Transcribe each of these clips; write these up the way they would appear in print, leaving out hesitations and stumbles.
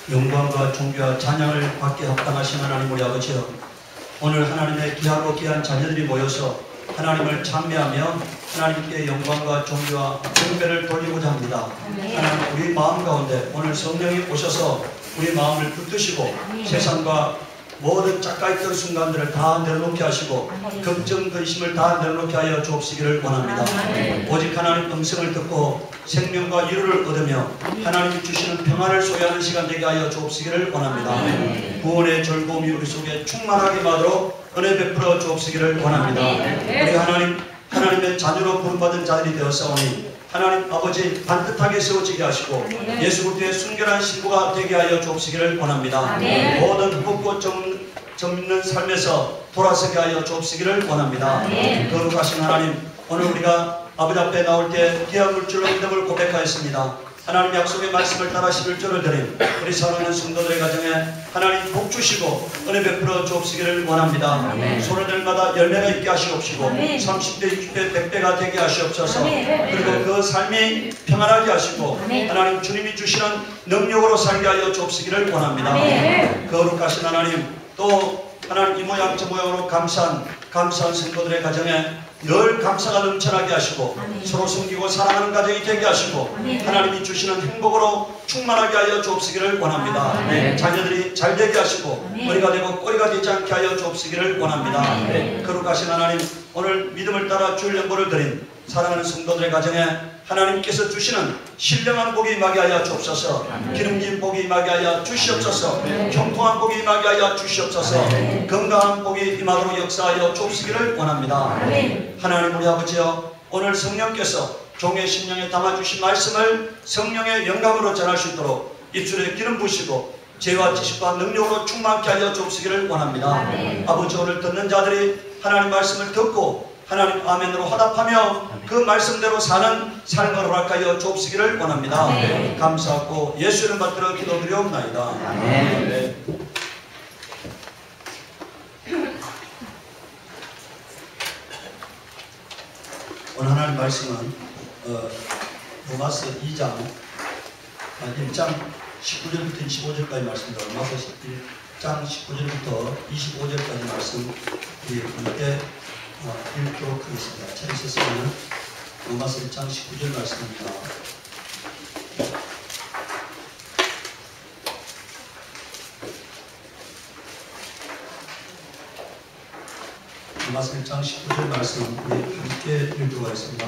영광과 존귀와 찬양을 받게 합당하신 하나님 우리 아버지여, 오늘 하나님의 귀하고 귀한 자녀들이 모여서 하나님을 찬미하며 하나님께 영광과 존귀와 경배를 돌리고자 합니다. 하나님, 우리 마음 가운데 오늘 성령이 오셔서 우리 마음을 붙드시고 세상과 모든 짝가있던 순간들을 다 내려놓게 하시고 걱정 근심을 다 내려놓게 하여 주옵시기를 원합니다. 오직 하나님 음성을 듣고 생명과 위로를 얻으며 하나님이 주시는 평안을 소유하는 시간 되게 하여 주옵시기를 원합니다. 구원의 즐거움이 우리 속에 충만하게 마도록 은혜 베풀어 주옵시기를 원합니다. 우리 하나님의 자녀로 부름받은 자들이 되었사오니 하나님 아버지 반듯하게 세워지게 하시고 예수 그리스도의 순결한 신부가 되게 하여 주옵시기를 원합니다. 모든 헛고 정있는 삶에서 돌아서게 하여 주옵시기를 원합니다. 거룩하신 하나님, 오늘 우리가 아버지 앞에 나올 때 귀한 물질로 믿음을 고백하였습니다. 하나님 약속의 말씀을 따라 11조를 드린 우리 사랑하는 성도들의 가정에 하나님 복 주시고 은혜 베풀어 주옵시기를 원합니다. 소년들마다 열매가 있게 하시옵시고 30배, 60배, 100배가 되게 하시옵소서. 그리고 그 삶이 평안하게 하시고 하나님 주님이 주시는 능력으로 살게 하여 주옵시기를 원합니다. 거룩하신 하나님, 또 하나님 이 모양 저 모양으로 감사한 성도들의 가정에 늘 감사가 넘쳐나게 하시고 서로 섬기고 사랑하는 가정이 되게 하시고 하나님이 주시는 행복으로 충만하게 하여 주옵시기를 원합니다. 자녀들이 잘 되게 하시고 머리가 되고 꼬리가 되지 않게 하여 주옵시기를 원합니다. 거룩하신 하나님, 오늘 믿음을 따라 주일 연보를 드린 사랑하는 성도들의 가정에 하나님께서 주시는 신령한 복이 임하게 하여 주옵소서. 기름진 복이 임하게 하여 주시옵소서. 형통한 복이 임하게 하여 주시옵소서. 건강한 복이 임하도록 역사하여 주옵시기를 원합니다. 하나님 우리 아버지여, 오늘 성령께서 종의 심령에 담아주신 말씀을 성령의 영감으로 전할 수 있도록 입술에 기름 부으시고 죄와 지식과 능력으로 충만케 하여 주옵시기를 원합니다. 아버지, 오늘 듣는 자들이 하나님 말씀을 듣고 하나님 아멘으로 화답하며 그 말씀대로 사는 삶을 허락하여 주옵시기를 원합니다. 감사하고 예수 이름 받들어 기도드리옵나이다. 아멘. 오늘 하나님 말씀은 로마서 2장 1장 19절부터 25절까지 말씀입니다. 로마서 1장 19절부터 25절까지 말씀 함께 읽도록 하겠습니다. 찾으셨으면 로마서 1장 19절 말씀입니다. 로마서 1장 19절 말씀 함께 읽도록 하겠습니다.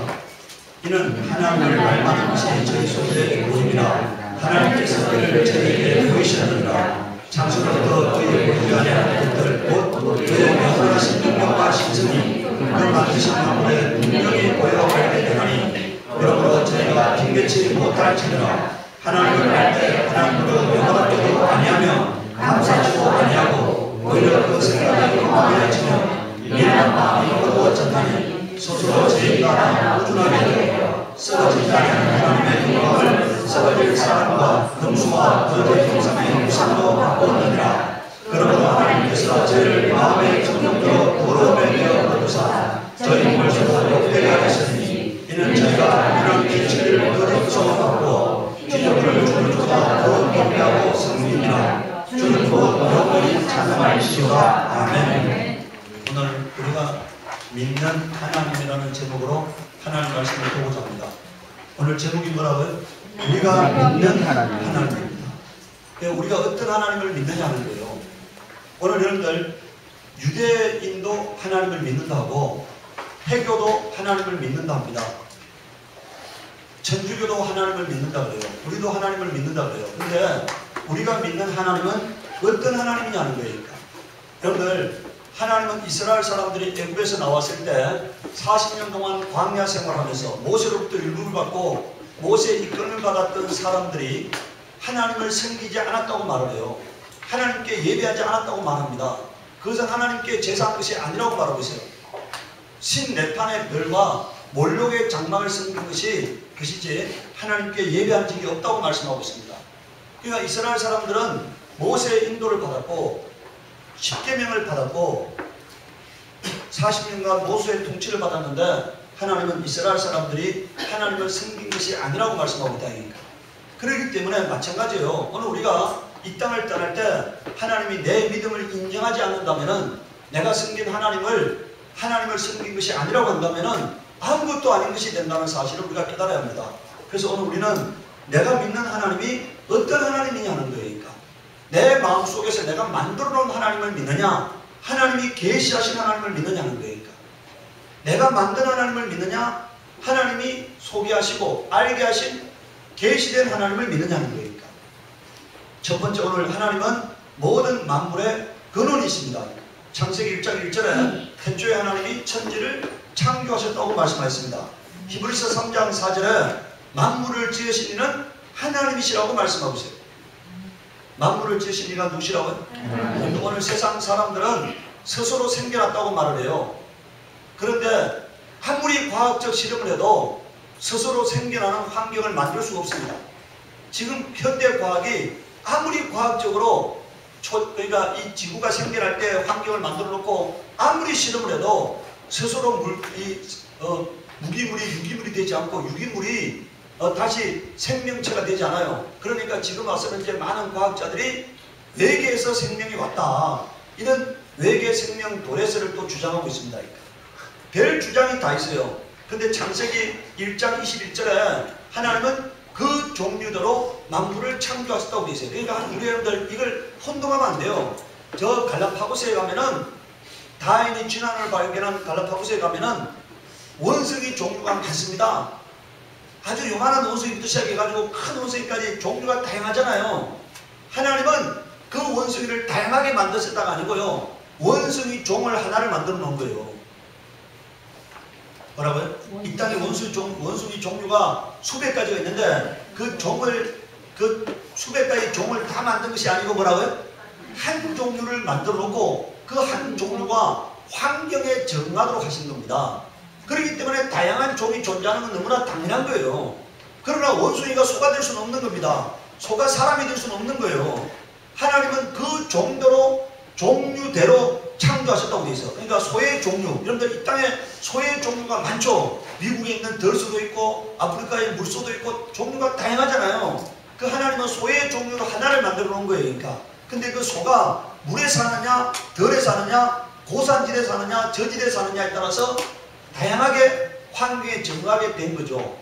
이는 하나님을 닮아는 것이 저희 속에 보임이라. 하나님께서 그를 저희에게 보이셨느니라. 창세로부터 그의 보이지 아니한 것들 곧 그의 영원하신 능력과 신성이 그 만드신 만물의 능력이 보여 발견되나니, 그러므로 저희가 핑계치 못할지니라. 하나님을 알 때 하나님으로 영원하게도 아니하며 감사치도 아니하고 오히려 그 생각에 영광이어지며 미련한 마음이 어두워졌나니, 스스로 저희가 우둔하게 되어 썩어지지 않는 하나님의 영광을 썩어질 사람과 금수와 거짓 형상의 우상으로 바꾸었느니라. 그러므로 하나님께서 저희를 마음의 정욕으로 더러움에 되어 거두사 저희 몸을 서로 욕되게 하셨으니, 이는 저희가 이런 기치를 거듭서 받고 기적을 주는 주가 더 경배하고 성민이라. 주는 곧 영원히 찬양하시오다. 아멘. 오늘 우리가 믿는 하나님이라는 제목으로 하나님 말씀을 보고자 합니다. 오늘 제목이 뭐라고요? 우리가 믿는 하나님입니다. 우리가 어떤 하나님을 믿느냐는 거예요. 오늘 여러분들, 유대인도 하나님을 믿는다고, 해교도 하나님을 믿는다 합니다. 천주교도 하나님을 믿는다 그래요. 우리도 하나님을 믿는다 그래요. 근데 우리가 믿는 하나님은 어떤 하나님이냐는 거예요. 여러분들, 하나님은 이스라엘 사람들이 애굽에서 나왔을 때 40년 동안 광야 생활하면서 모세로부터 율법을 받고 모세의 이끌림을 받았던 사람들이 하나님을 섬기지 않았다고 말을 해요. 하나님께 예배하지 않았다고 말합니다. 그것은 하나님께 제사한 것이 아니라고 말하고 있어요. 신 네탄의 별과 몰록의 장막을 섬긴 것이지 하나님께 예배한 적이 없다고 말씀하고 있습니다. 그러니까 이스라엘 사람들은 모세의 인도를 받았고 십계명을 받았고 40년간 모세의 통치를 받았는데, 하나님은 이스라엘 사람들이 하나님을 섬긴 것이 아니라고 말씀하고 있다. 그렇기 때문에 마찬가지예요. 오늘 우리가 이 땅을 떠날 때 하나님이 내 믿음을 인정하지 않는다면은, 내가 섬긴 하나님을 섬긴 것이 아니라고 한다면은 아무것도 아닌 것이 된다는 사실을 우리가 깨달아야 합니다. 그래서 오늘 우리는 내가 믿는 하나님이 어떤 하나님이냐는 거니까, 내 마음속에서 내가 만들어 놓은 하나님을 믿느냐, 하나님이 계시하신 하나님을 믿느냐는 거니까, 내가 만든 하나님을 믿느냐, 하나님이 소개하시고 알게 하신 계시된 하나님을 믿느냐는 거니까. 첫 번째, 오늘 하나님은 모든 만물의 근원이십니다. 창세기 1장 1절에 태초에 하나님이 천지를 창조하셨다고 말씀하셨습니다. 히브리서 3장 4절에 만물을 지으신 이는 하나님이시라고 말씀하고 있어요. 만물을 지으신 이가 누구시라고요? 오늘 세상 사람들은 스스로 생겨났다고 말을 해요. 그런데 아무리 과학적 실험을 해도 스스로 생겨나는 환경을 만들 수가 없습니다. 지금 현대 과학이 아무리 과학적으로 그러니까 이 지구가 생겨날 때 환경을 만들어 놓고 아무리 실험을 해도 스스로 무기물이 유기물이 되지 않고 유기물이 다시 생명체가 되지 않아요. 그러니까 지금 와서는 이제 많은 과학자들이 외계에서 생명이 왔다, 이런 외계 생명 도래설을 또 주장하고 있습니다. 별 주장이 다 있어요. 근데 창세기 1장 21절에 하나님은 그 종류대로 만물을 창조하셨다고 되어 있어요. 그러니까 우리 여러분들 이걸 혼동하면 안 돼요. 저 갈라파고스에 가면은, 다인이 진화를 발견한 갈라파고스에 가면은 원숭이 종류가 많습니다. 아주 요만한 원숭이부터 시작해가지고 큰 원숭이까지 종류가 다양하잖아요. 하나님은 그 원숭이를 다양하게 만드셨다가 아니고요, 원숭이 종을 하나를 만들어 놓은 거예요. 뭐라고요? 이 땅에 원숭이 종류가 수백 가지가 있는데 그 수백 가지 종을 다 만든 것이 아니고 뭐라고요? 한 종류를 만들어 놓고 그 한 종류가 환경에 적응하도록 하신 겁니다. 그렇기 때문에 다양한 종이 존재하는 건 너무나 당연한 거예요. 그러나 원숭이가 소가 될 수는 없는 겁니다. 소가 사람이 될 수는 없는 거예요. 하나님은 그 종류대로 창조하셨다고 되어 있어요. 그러니까 소의 종류, 여러분들 이 땅에 소의 종류가 많죠. 미국에 있는 덜소도 있고 아프리카에 물소도 있고 종류가 다양하잖아요. 그 하나님은 소의 종류로 하나를 만들어 놓은 거예요. 그러니까 근데 그 소가 물에 사느냐 덜에 사느냐 고산지대에 사느냐 저지대에 사느냐에 따라서 다양하게 환경에 적응하게 된 거죠.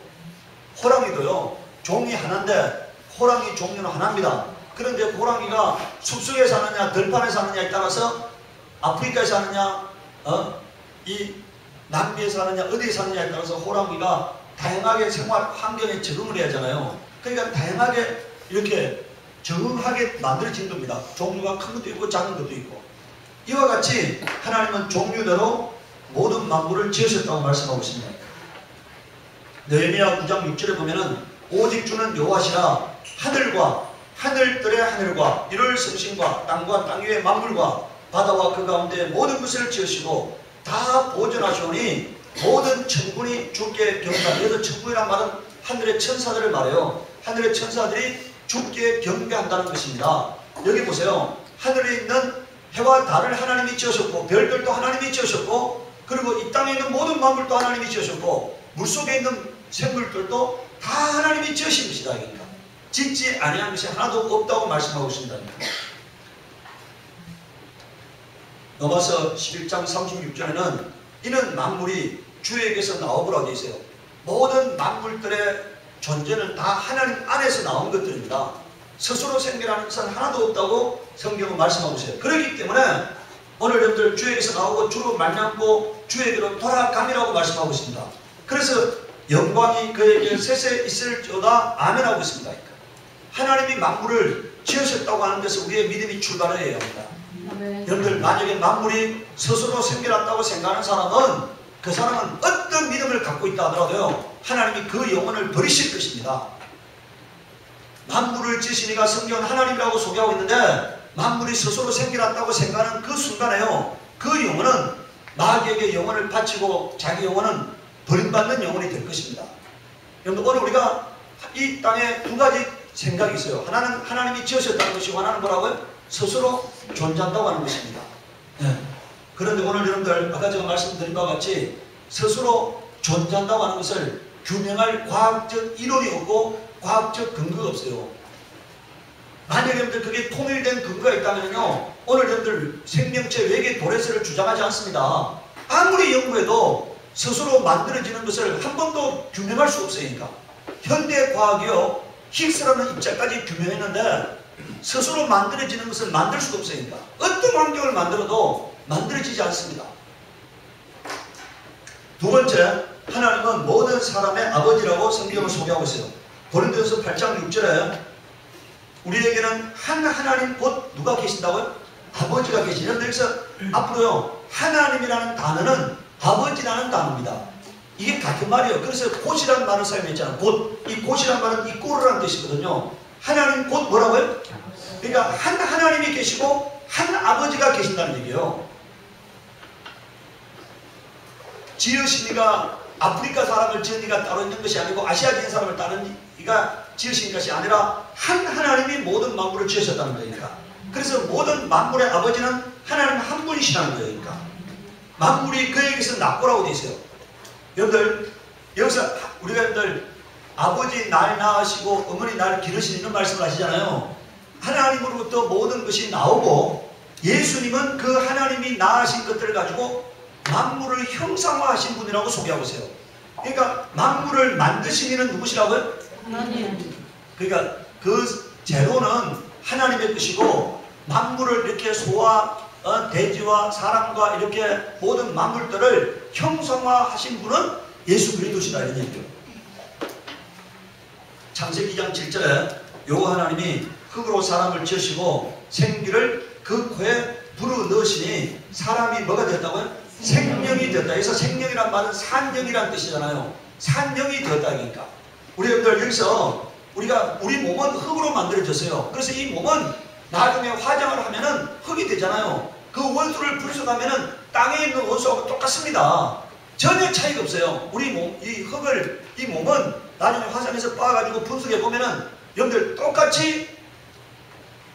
호랑이도요, 종이 하나인데 호랑이 종류는 하나입니다. 그런데 호랑이가 숲속에 사느냐 들판에 사느냐에 따라서, 아프리카에 사느냐 이 남미에 사느냐 어디에 사느냐에 따라서 호랑이가 다양하게 생활 환경에 적응을 해야 하잖아요. 그러니까 다양하게 이렇게 적응하게 만들어진 겁니다. 종류가 큰 것도 있고 작은 것도 있고. 이와 같이 하나님은 종류대로 모든 만물을 지으셨다고 말씀하고 있습니다. 느헤미야 9장 6절에 보면은 오직 주는 여호와시라, 하늘과 하늘들의 하늘과 이를 성신과 땅과 땅 위의 만물과 바다와 그 가운데 모든 것을 지으시고 다 보존하시오니 모든 천군이 주께 경배하라. 여기서 천군이란 말은 하늘의 천사들을 말해요. 하늘의 천사들이 주께 경배한다는 것입니다. 여기 보세요. 하늘에 있는 해와 달을 하나님이 지으셨고 별들도 하나님이 지으셨고, 그리고 이 땅에 있는 모든 만물도 하나님이 지으셨고, 물속에 있는 생물들도 다 하나님이 지으신 것이다. 그러니까 짓지 아니한 것이 하나도 없다고 말씀하고 있습니다. 로마서 11장 36절에는 이는 만물이 주에게서 나오더라고 되어 있어요. 모든 만물들의 존재는 다 하나님 안에서 나온 것들입니다. 스스로 생겨나는 것은 하나도 없다고 성경은 말씀하고 있어요. 그렇기 때문에 오늘 여러분들 주에게서 나오고 주로 말미암고 주에게로 돌아감이라고 말씀하고 있습니다. 그래서 영광이 그에게 셋에 있을지어다 아멘하고 있습니다. 하나님이 만물을 지으셨다고 하는 데서 우리의 믿음이 출발해야 합니다. 여러분들 만약에 만물이 스스로 생겨났다고 생각하는 사람은 그 사람은 어떤 믿음을 갖고 있다 하더라도요, 하나님이 그 영혼을 버리실 것입니다. 만물을 지으신 이가 성경은 하나님이라고 소개하고 있는데 만물이 스스로 생겨났다고 생각하는 그 순간에요, 그 영혼은 마귀에게 영혼을 바치고 자기 영혼은 버림받는 영혼이 될 것입니다. 여러분, 오늘 우리가 이 땅에 두 가지 생각이 있어요. 하나는 하나님이 지으셨다는 것이고, 하나는 뭐라고요? 스스로 존재한다고 하는 것입니다. 네. 그런데 오늘 여러분들 아까 제가 말씀드린 바와 같이 스스로 존재한다고 하는 것을 규명할 과학적 이론이 없고 과학적 근거가 없어요. 만약 여러분들 그게 통일된 근거가 있다면요, 오늘 여러분들 생명체 외계 도래설을 주장하지 않습니다. 아무리 연구해도 스스로 만들어지는 것을 한 번도 규명할 수 없으니까. 현대 과학이요, 히그스라는 입자까지 규명했는데 스스로 만들어지는 것을 만들 수가 없으니까. 어떤 환경을 만들어도 만들어지지 않습니다. 두 번째, 하나님은 모든 사람의 아버지라고 성경을 소개하고 있어요. 고린도전서 8장 6절에 우리에게는 한 하나님 곧 누가 계신다고요? 아버지가 계시죠. 여기서 앞으로요, 하나님이라는 단어는 아버지라는 단어입니다. 이게 같은 말이에요. 그래서 곧이라는 말을 사용했잖아요. 곧. 이 곧이라는 말은 이꼬르라는 뜻이거든요. 하나님 곧 뭐라고요? 그러니까 한 하나님이 계시고 한 아버지가 계신다는 얘기예요. 지으신 이가 아프리카 사람을 지은 이가 따로 있는 것이 아니고 아시아인 사람을 다른 이가 지으신 것이 아니라 한 하나님이 모든 만물을 지으셨다는 거니까. 그래서 모든 만물의 아버지는 하나님 한 분이시라는 거예요. 그러니까 만물이 그에게서 낫고라고 되어 있어요. 여러분들 여기서 우리가 여러분들 아버지 날 낳으시고 어머니 날 기르시는 이런 말씀을 하시잖아요. 하나님으로부터 모든 것이 나오고 예수님은 그 하나님이 낳으신 것들을 가지고 만물을 형상화하신 분이라고 소개하고 있어요. 그러니까 만물을 만드신 이는 누구시라고요? 하나님. 그러니까 그 재료는 하나님의 뜻이고 만물을 이렇게 소와 돼지와 사람과 이렇게 모든 만물들을 형상화하신 분은 예수 그리스도시다 이런 얘기죠. 창세기 2장 7절에 여호와 하나님이 흙으로 사람을 지으시고 생기를 그 코에 불어넣으시니 사람이 뭐가 되었다고요? 생명이 되었다. 그래서 생명이란 말은 산영이란 뜻이잖아요. 산영이 되었다. 그러니까 우리 여러분들 여기서 우리 몸은 흙으로 만들어졌어요. 그래서 이 몸은 나중에 화장을 하면은 흙이 되잖아요. 그 원소를 분석하면은 땅에 있는 원소하고 똑같습니다. 전혀 차이가 없어요. 우리 몸, 이 몸은 나중에 화산에서 빻아가지고 분석해 보면은 여러분들 똑같이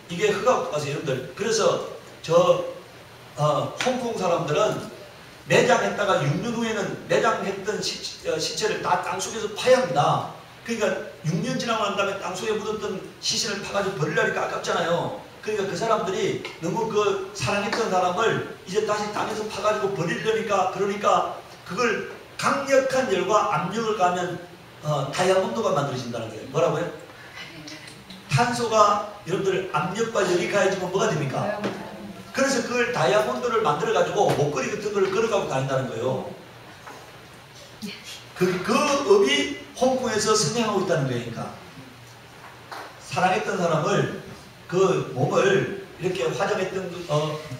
이게 흙하고 똑같아요. 여러분들. 그래서 홍콩 사람들은 매장했다가 6년 후에는 매장했던 시체를 다 땅속에서 파야 합니다. 그러니까 6년 지나고 난 다음에 땅속에 묻었던 시신을 파가지고 버리려니까 아깝잖아요. 그러니까 그 사람들이 너무 그 사랑했던 사람을 이제 다시 땅에서 파가지고 버리려니까 그러니까 그걸 강력한 열과 압력을 가하면 다이아몬드가 만들어진다는 거예요. 뭐라고요? 탄소가 여러분들 압력과 열이 가해지면 뭐가 됩니까? 그래서 그걸 다이아몬드를 만들어가지고 목걸이 같은 걸 걸어가고 다닌다는 거예요. 그 업이 홍콩에서 성행하고 있다는 거니까. 사랑했던 사람을 그 몸을 이렇게 화장했던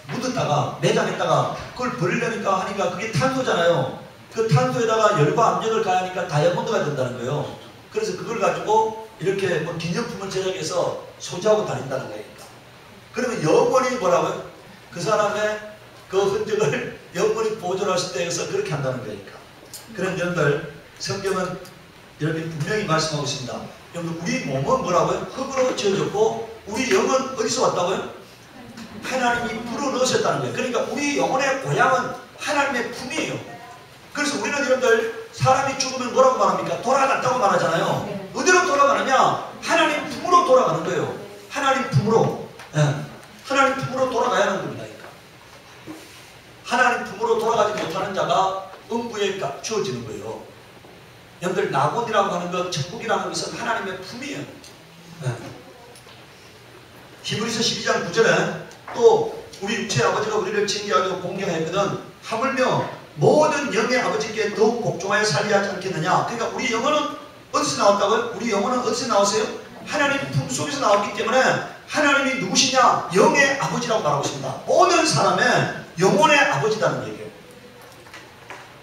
묻었다가 매장했다가 그걸 버리려니까 하니까 그게 탄소잖아요. 그 탄소에다가 열과 압력을 가하니까 다이아몬드가 된다는 거예요. 그래서 그걸 가지고 이렇게 뭐 기념품을 제작해서 소지하고 다닌다는 거니까. 그러면 영원히 뭐라고요? 그 사람의 그 흔적을 영원히 보존하실 때에서 그렇게 한다는 거니까. 그런 점들 성경은 이렇게 분명히 말씀하고 있습니다. 여러분 우리 몸은 뭐라고요? 흙으로 지어졌고 우리 영은 어디서 왔다고요? 하나님이 불어넣으셨다는 거예요. 그러니까 우리 영혼의 고향은 하나님의 품이에요. 그래서 우리는 여러분들 사람이 죽으면 뭐라고 말합니까? 돌아갔다고 말하잖아요. 어디로 돌아가느냐? 하나님 품으로 돌아가는 거예요. 하나님 품으로. 하나님 품으로 돌아가야 하는 겁니다. 그러니까. 하나님 품으로 돌아가지 못하는 자가 음부에 주어지는 거예요. 여러분들 낙원이라고 하는 것, 천국이라는 것은 하나님의 품이에요. 히브리서 12장 9절에 또 우리 육체의 아버지가 우리를 징계하고 공경했거든 하물며 모든 영의 아버지께 더욱 복종하여 살려야 하지 않겠느냐. 그러니까 우리 영혼은 어디서 나왔다고요? 우리 영혼은 어디서 나왔어요? 하나님 품 속에서 나왔기 때문에 하나님이 누구시냐? 영의 아버지라고 말하고 있습니다. 모든 사람의 영혼의 아버지라는 얘기예요.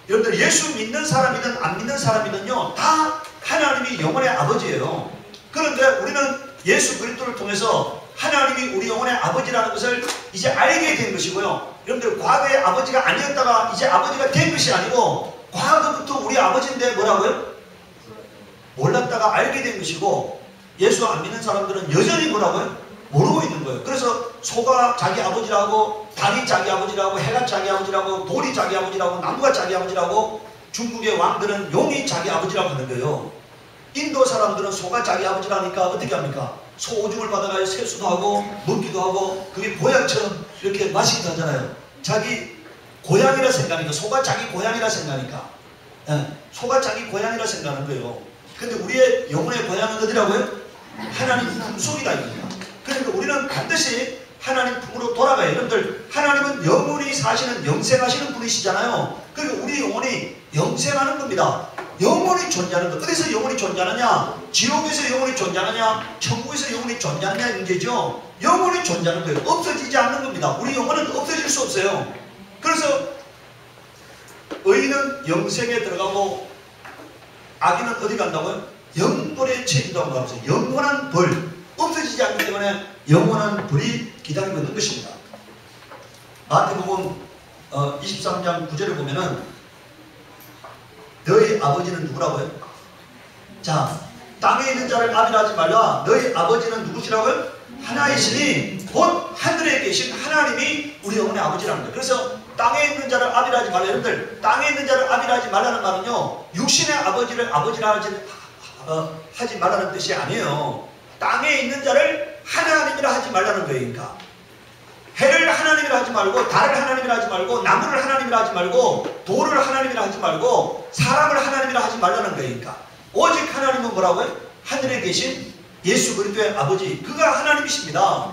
여러분들 예수 믿는 사람이든 안 믿는 사람이든요 다 하나님이 영혼의 아버지예요. 그런데 우리는 예수 그리스도를 통해서 하나님이 우리 영혼의 아버지라는 것을 이제 알게 된 것이고요. 여러분들 과거의 아버지가 아니었다가 이제 아버지가 된 것이 아니고 과거부터 우리 아버지인데 뭐라고요? 몰랐다가 알게 된 것이고 예수 안 믿는 사람들은 여전히 뭐라고요? 모르고 있는 거예요. 그래서 소가 자기 아버지라고 달이 자기 아버지라고 해가 자기 아버지라고 돌이 자기 아버지라고 나무가 자기 아버지라고 중국의 왕들은 용이 자기 아버지라고 하는 거예요. 인도 사람들은 소가 자기 아버지라니까 어떻게 합니까? 소오줌을 받아가지고 세수도 하고 먹기도 하고 그게 보약처럼 이렇게 마시기도 하잖아요. 자기 고향이라 생각하니까, 소가 자기 고향이라 생각하니까, 소가 자기 고향이라 생각하는 거예요. 근데 우리의 영혼의 고향은 어디라고요? 하나님 품속이다 이겁니다. 그러니까 우리는 반드시 하나님 품으로 돌아가요. 여러분들, 하나님은 영원히 사시는 영생하시는 분이시잖아요. 그러니까 우리 영혼이 영생하는 겁니다. 영원히 존재하는 것. 어디서 영원히 존재하느냐? 지옥에서 영원히 존재하느냐? 천국에서 영원히 존재하느냐 문제죠. 영원히 존재하는 거예요. 없어지지 않는 겁니다. 우리 영혼은 없어질 수 없어요. 그래서 의인은 영생에 들어가고 악인은 어디 간다고요? 영벌에 처해진다고 나왔어요. 영원한 벌. 없어지지 않기 때문에 영원한 벌이 기다리고 있는 것입니다. 마태복음 23장 9절에 보면은 너희 아버지는 누구라고요? 자, 땅에 있는 자를 아비라 하지 말라. 너희 아버지는 누구시라고요? 하나이시니 곧 하늘에 계신 하나님이 우리 영혼의 아버지라는 거예요. 그래서 땅에 있는 자를 아비라 하지 말라. 여러분들, 땅에 있는 자를 아비라 하지 말라는 말은요, 육신의 아버지를 아버지라 하지 말라는 뜻이 아니에요. 땅에 있는 자를 하나님이라 하지 말라는 거예요. 그러니까 해를 하나님이라 하지 말고, 달을 하나님이라 하지 말고, 나무를 하나님이라 하지 말고, 돌을 하나님이라 하지 말고, 사람을 하나님이라 하지 말라는 거예요. 그러니까 오직 하나님은 뭐라고요? 하늘에 계신 예수 그리스도의 아버지, 그가 하나님이십니다.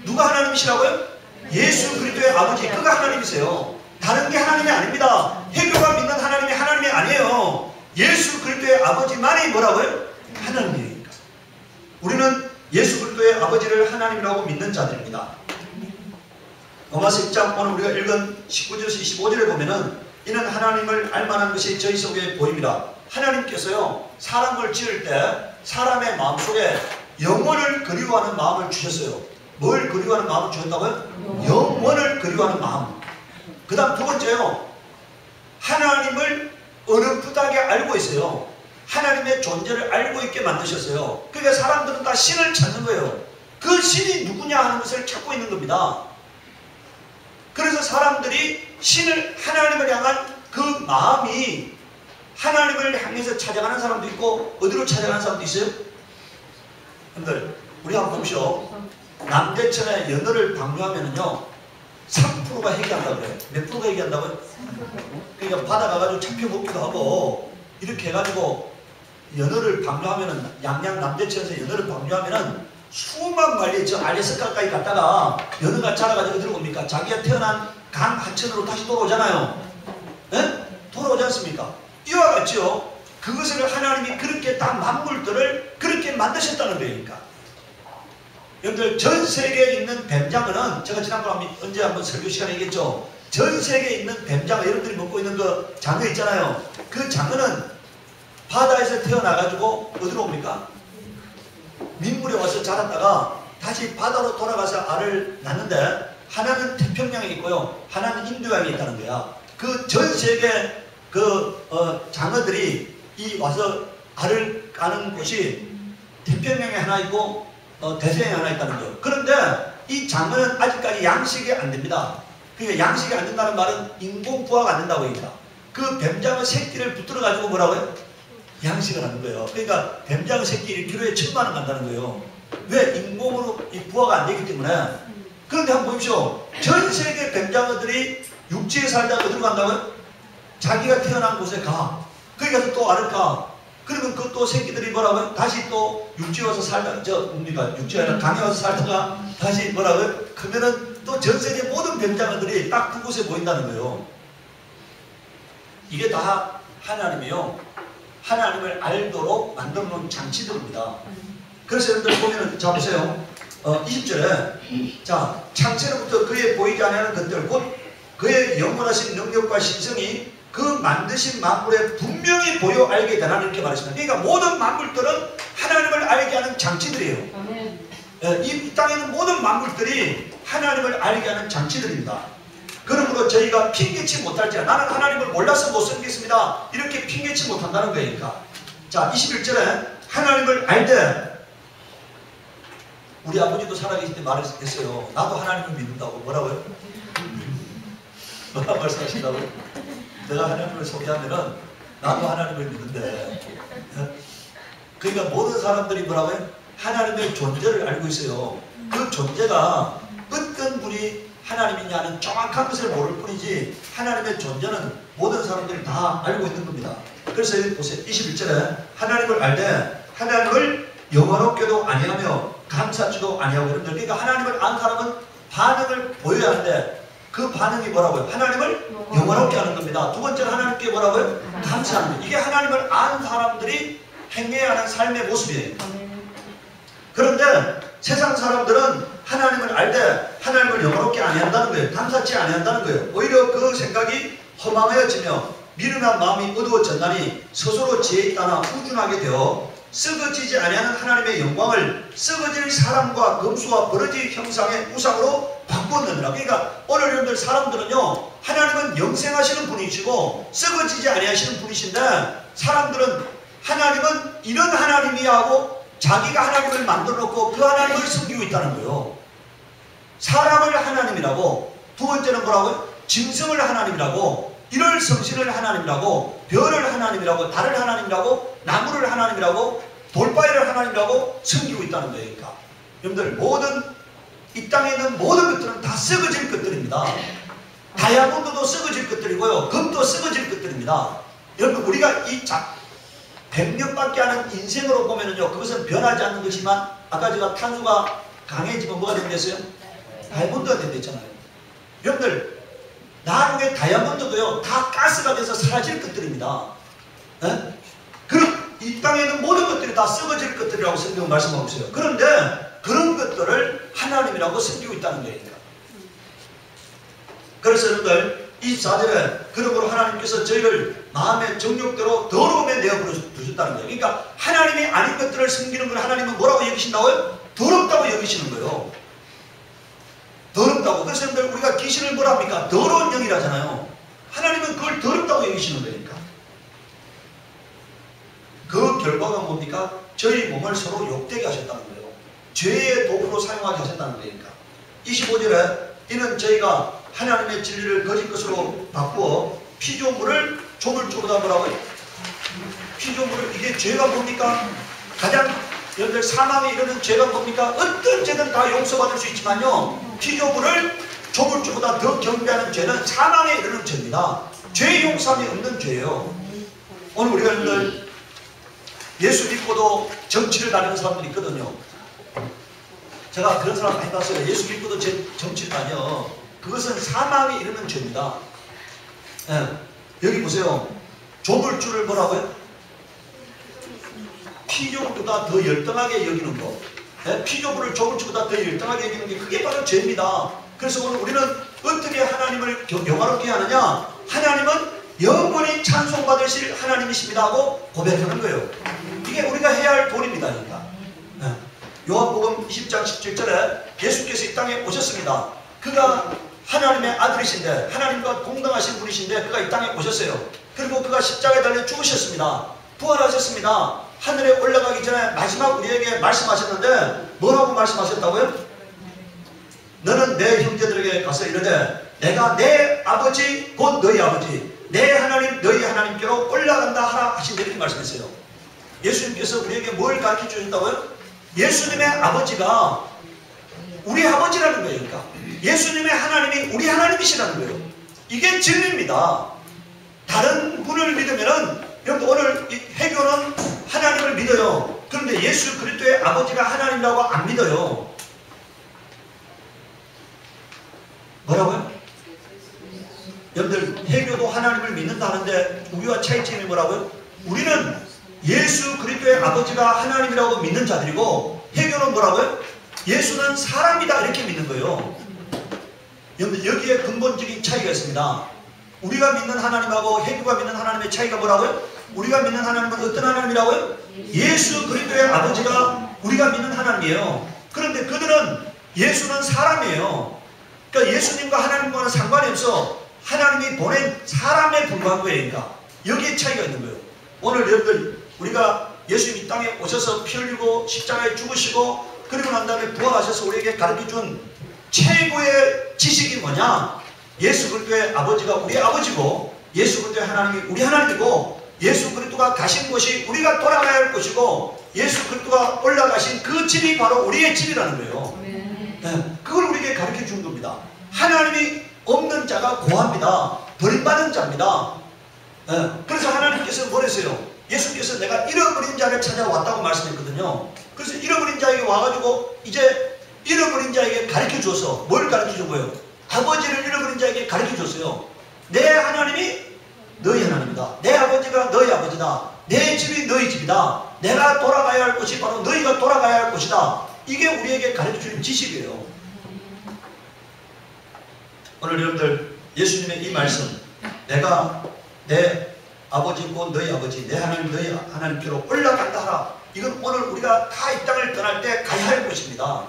누가 하나님이시라고요? 예수 그리스도의 아버지, 그가 하나님이세요. 다른 게 하나님이 아닙니다. 해교가 믿는 하나님이 하나님이 아니에요. 예수 그리스도의 아버지만이 뭐라고요? 하나님이에요. 우리는 예수 그리스도의 아버지를 하나님이라고 믿는 자들입니다. 로마서 1장 오늘 우리가 읽은 19절에서 25절에 보면은 이는 하나님을 알만한 것이 저희 속에 보입니다. 하나님께서요, 사람을 지을 때 사람의 마음속에 영원을 그리워하는 마음을 주셨어요. 뭘 그리워하는 마음을 주셨다고요? 영원을 그리워하는 마음. 그 다음 두 번째요, 하나님을 어렴풋하게 알고 있어요. 하나님의 존재를 알고 있게 만드셨어요. 그러니까 사람들은 다 신을 찾는 거예요. 그 신이 누구냐 하는 것을 찾고 있는 겁니다. 그래서 사람들이 신을, 하나님을 향한 그 마음이 하나님을 향해서 찾아가는 사람도 있고 어디로 찾아가는 사람도 있어요? 여러분들, 우리 한번 보십시오. 남대천에 연어를 방류하면은요 3%가 해기한다고 그래요. 몇 프로가 해기한다고요? 그러니까 바다 가가지고 잡혀 먹기도 하고 이렇게 해가지고 연어를 방류하면은, 양양 남대천에서 연어를 방류하면은 수만 마리 저 알래스카까지 갔다가 연어가 자라가지고 어디로 옵니까? 자기가 태어난 강 하천으로 다시 돌아오잖아요. 네? 돌아오지 않습니까? 이와 같죠. 그것을 하나님이 그렇게 다 만물들을 그렇게 만드셨다는 거니까. 여러분들, 전 세계에 있는 뱀장어는 제가 지난번에 언제 한번 설교 시간에 얘기했죠. 전 세계에 있는 뱀장어, 여러분들이 먹고 있는 그 장어 있잖아요. 그 장어는 바다에서 태어나가지고 어디로 옵니까? 민물에 와서 자랐다가 다시 바다로 돌아가서 알을 낳는데, 하나는 태평양에 있고요, 하나는 인도양에 있다는 거야. 그 전 세계 장어들이 이 와서 알을 까는 곳이 태평양에 하나 있고 대서양에 하나 있다는 거예요. 그런데 이 장어는 아직까지 양식이 안 됩니다. 그러니까 양식이 안 된다는 말은 인공 부화가 안 된다고 합니다. 그 뱀장어 새끼를 붙들어 가지고 뭐라고요? 양식을 하는 거예요. 그러니까 뱀장어 새끼 1kg에 1000만 원 간다는 거예요. 왜? 인공으로 이 부화가 안 되기 때문에. 그런데 한번 보십시오. 전 세계 뱀장어들이 육지에 살다가 어디로 간다고요? 자기가 태어난 곳에 가. 거기 가서 또 알을 까. 그러면 그 또 새끼들이 뭐라고요? 다시 또 육지에 와서 살다가, 육지에 아니라 강에 와서 살다가 다시 뭐라고요? 그러면은 또 전 세계 모든 뱀장어들이 딱 그곳에 모인다는 거예요. 이게 다 하나님이요, 하나님을 알도록 만들어 놓은 장치들입니다. 그래서 여러분들 보면은, 자 보세요. 20절에 자, 창세로부터 그의 보이지 않는 것들 곧 그의 영원하신 능력과 신성이 그 만드신 만물에 분명히 보여 알게 되나, 이렇게 말했습니다. 그러니까 모든 만물들은 하나님을 알게 하는 장치들이에요. 이 땅에 있는 모든 만물들이 하나님을 알게 하는 장치들입니다. 그러므로 저희가 핑계치 못할지라, 나는 하나님을 몰라서 못 섬기겠습니다, 이렇게 핑계치 못한다는 거니까. 자, 21절에 하나님을 알되, 우리 아버지도 살아계실 때 말했어요. 나도 하나님을 믿는다고. 뭐라고요? 뭐라 말씀하신다고요? 내가 하나님을 소개하면은 나도 하나님을 믿는데. 그러니까 모든 사람들이 뭐라고요? 하나님의 존재를 알고 있어요. 그 존재가 어떤 분이 하나님이냐는 정확한 것을 모를 뿐이지 하나님의 존재는 모든 사람들이 다 알고 있는 겁니다. 그래서 여기 보세요. 21절에 하나님을 알되 하나님을 영원롭게도 아니하며 감사치도 아니하고 그런데 그러니까 하나님을 안 사람은 반응을 보여야 하는데 그 반응이 뭐라고요? 하나님을 영원롭게 하는 겁니다. 두 번째는 하나님께 뭐라고요? 감사하는 겁니다. 이게 하나님을 안 사람들이 행해야 하는 삶의 모습이에요. 그런데 세상 사람들은 하나님을 알되 하나님을 영원롭게 아니한다는 거예요. 감사치 아니한다는 거예요. 오히려 그 생각이 허망해지며 미련한 마음이 어두워졌나니 스스로 지혜 있다나 우준하게 되어 썩어지지 아니하는 하나님의 영광을 썩어질 사람과 금수와 버러지 형상의 우상으로 바꿨느니라. 그러니까 오늘 여러분들 사람들은요, 하나님은 영생하시는 분이시고 썩어지지 아니하시는 분이신데 사람들은 하나님은 이런 하나님이야 하고 자기가 하나님을 만들어 놓고 그 하나님을 섬기고 있다는 거예요. 사람을 하나님이라고, 두 번째는 뭐라고요? 짐승을 하나님이라고, 일월 성신을 하나님이라고, 별을 하나님이라고, 달을 하나님이라고, 나무를 하나님이라고, 돌바위를 하나님이라고 섬기고 있다는 거예요. 그러니까 여러분들 모든 이 땅에 있는 모든 것들은 다 썩어질 것들입니다. 다이아몬드도 썩어질 것들이고요, 금도 썩어질 것들입니다. 여러분 우리가 이 100년밖에 하는 인생으로 보면은요, 그것은 변하지 않는 것이지만 아까 제가 탄소가 강해지면 뭐가 된댔어요? 다이아몬드가 된댔잖아요. 여러분들 나중에 다이아몬드도요 다 가스가 돼서 사라질 것들입니다. 그럼 이 땅에 있는 모든 것들이 다 썩어질 것들이라고 성경은 말씀하고 있어요. 그런데 그런 것들을 하나님이라고 섬기고 있다는 거예요. 그래서 여러분들 24절에 그러므로 하나님께서 저희를 마음의 정욕대로 더러움에 내어 두셨다는 거예요. 그러니까 하나님이 아닌 것들을 섬기는 걸 하나님은 뭐라고 여기신다고요? 더럽다고 여기시는 거예요. 더럽다고. 그래서 여러분들 우리가 귀신을 뭐라 합니까? 더러운 영이라잖아요. 하나님은 그걸 더럽다고 여기시는 거니까. 그 결과가 뭡니까? 저희 몸을 서로 욕되게 하셨다는 거예요. 죄의 도구로 사용하게 하셨다는 거니까. 25절에 이는 저희가 하나님의 진리를 거짓 것으로 바꾸어 피조물을 조물주보다 뭐라고요? 피조물을, 이게 죄가 뭡니까? 가장 여러분들 사망에 이르는 죄가 뭡니까? 어떤 죄든 다 용서받을 수 있지만요, 피조물을 조물주보다 더 경배하는 죄는 사망에 이르는 죄입니다. 죄 용서함이 없는 죄예요. 오늘 우리가 여러분들 예수 믿고도 정치를 다니는 사람들이 있거든요. 제가 그런 사람 많이 봤어요. 예수 믿고도 정치를 다녀. 그것은 사망에 이르는 죄입니다. 여기 보세요. 조물주를 뭐라고요? 피조물보다 더 열등하게 여기는 거. 피조물을 조물주보다 더 열등하게 여기는 게 그게 바로 죄입니다. 그래서 오늘 우리는 어떻게 하나님을 영화롭게 하느냐? 하나님은 영원히 찬송받으실 하나님이십니다 하고 고백하는 거예요. 이게 우리가 해야 할 도리입니다. 그러니까. 요한복음 20장 17절에 예수께서 이 땅에 오셨습니다. 그가 하나님의 아들이신데 하나님과 동등하신 분이신데 그가 이 땅에 오셨어요. 그리고 그가 십자가에 달려 죽으셨습니다. 부활하셨습니다. 하늘에 올라가기 전에 마지막 우리에게 말씀하셨는데 뭐라고 말씀하셨다고요? 너는 내 형제들에게 가서 이르되 내가 내 아버지 곧 너희 아버지 내 하나님 너희 하나님께로 올라간다 하라 하신 이렇게 말씀했어요. 예수님께서 우리에게 뭘 가르쳐 주셨다고요? 예수님의 아버지가 우리 아버지라는 거예요. 그러니까 예수님의 하나님이 우리 하나님이시라는 거예요. 이게 진리입니다. 다른 분을 믿으면은, 여러분 오늘 회교는 하나님을 믿어요. 그런데 예수 그리스도의 아버지가 하나님이라고 안 믿어요. 뭐라고요? 여러분들 회교도 하나님을 믿는다 하는데 우리와 차이점이 뭐라고요? 우리는 예수 그리스도의 아버지가 하나님이라고 믿는 자들이고 회교는 뭐라고요? 예수는 사람이다 이렇게 믿는 거예요. 여러분 여기에 근본적인 차이가 있습니다. 우리가 믿는 하나님하고 회교가 믿는 하나님의 차이가 뭐라고요? 우리가 믿는 하나님은 어떤 하나님이라고요? 예수 그리스도의 아버지가 우리가 믿는 하나님이에요. 그런데 그들은 예수는 사람이에요. 그러니까 예수님과 하나님과는 상관이 없어. 하나님이 보낸 사람에 불과한 거예요. 그러니까 여기에 차이가 있는 거예요. 오늘 여러분들 우리가 예수님 이 땅에 오셔서 피 흘리고 십자가에 죽으시고 그리고 난 다음에 부활하셔서 우리에게 가르쳐준 최고의 지식이 뭐냐? 예수 그리스도의 아버지가 우리 아버지고 예수 그리스도의 하나님이 우리 하나님이고 예수 그리스도가 가신 곳이 우리가 돌아가야 할 곳이고 예수 그리스도가 올라가신 그 집이 바로 우리의 집이라는 거예요. 네, 그걸 우리에게 가르쳐 준 겁니다. 하나님이 없는 자가 고합니다. 버림받은 자입니다. 네, 그래서 하나님께서 뭐랬어요? 예수께서 내가 잃어버린 자를 찾아왔다고 말씀했거든요. 그래서 잃어버린 자에게 와가지고 이제 잃어버린 자에게 가르쳐 줘서 뭘 가르쳐 준 거예요? 아버지를 잃어버린 자에게 가르쳐 줬어요. 내 하나님이 너희 하나님이다. 내 아버지가 너희 아버지다. 내 집이 너희 집이다. 내가 돌아가야 할 곳이 바로 너희가 돌아가야 할 곳이다. 이게 우리에게 가르쳐 주는 지식이에요. 오늘 여러분들 예수님의 이 말씀, 내가 내 아버지 곧 너희 아버지, 내 하나님 너희 하나님께로 올라간다 하라. 이건 오늘 우리가 다 이 땅을 떠날 때 가야 할 곳입니다.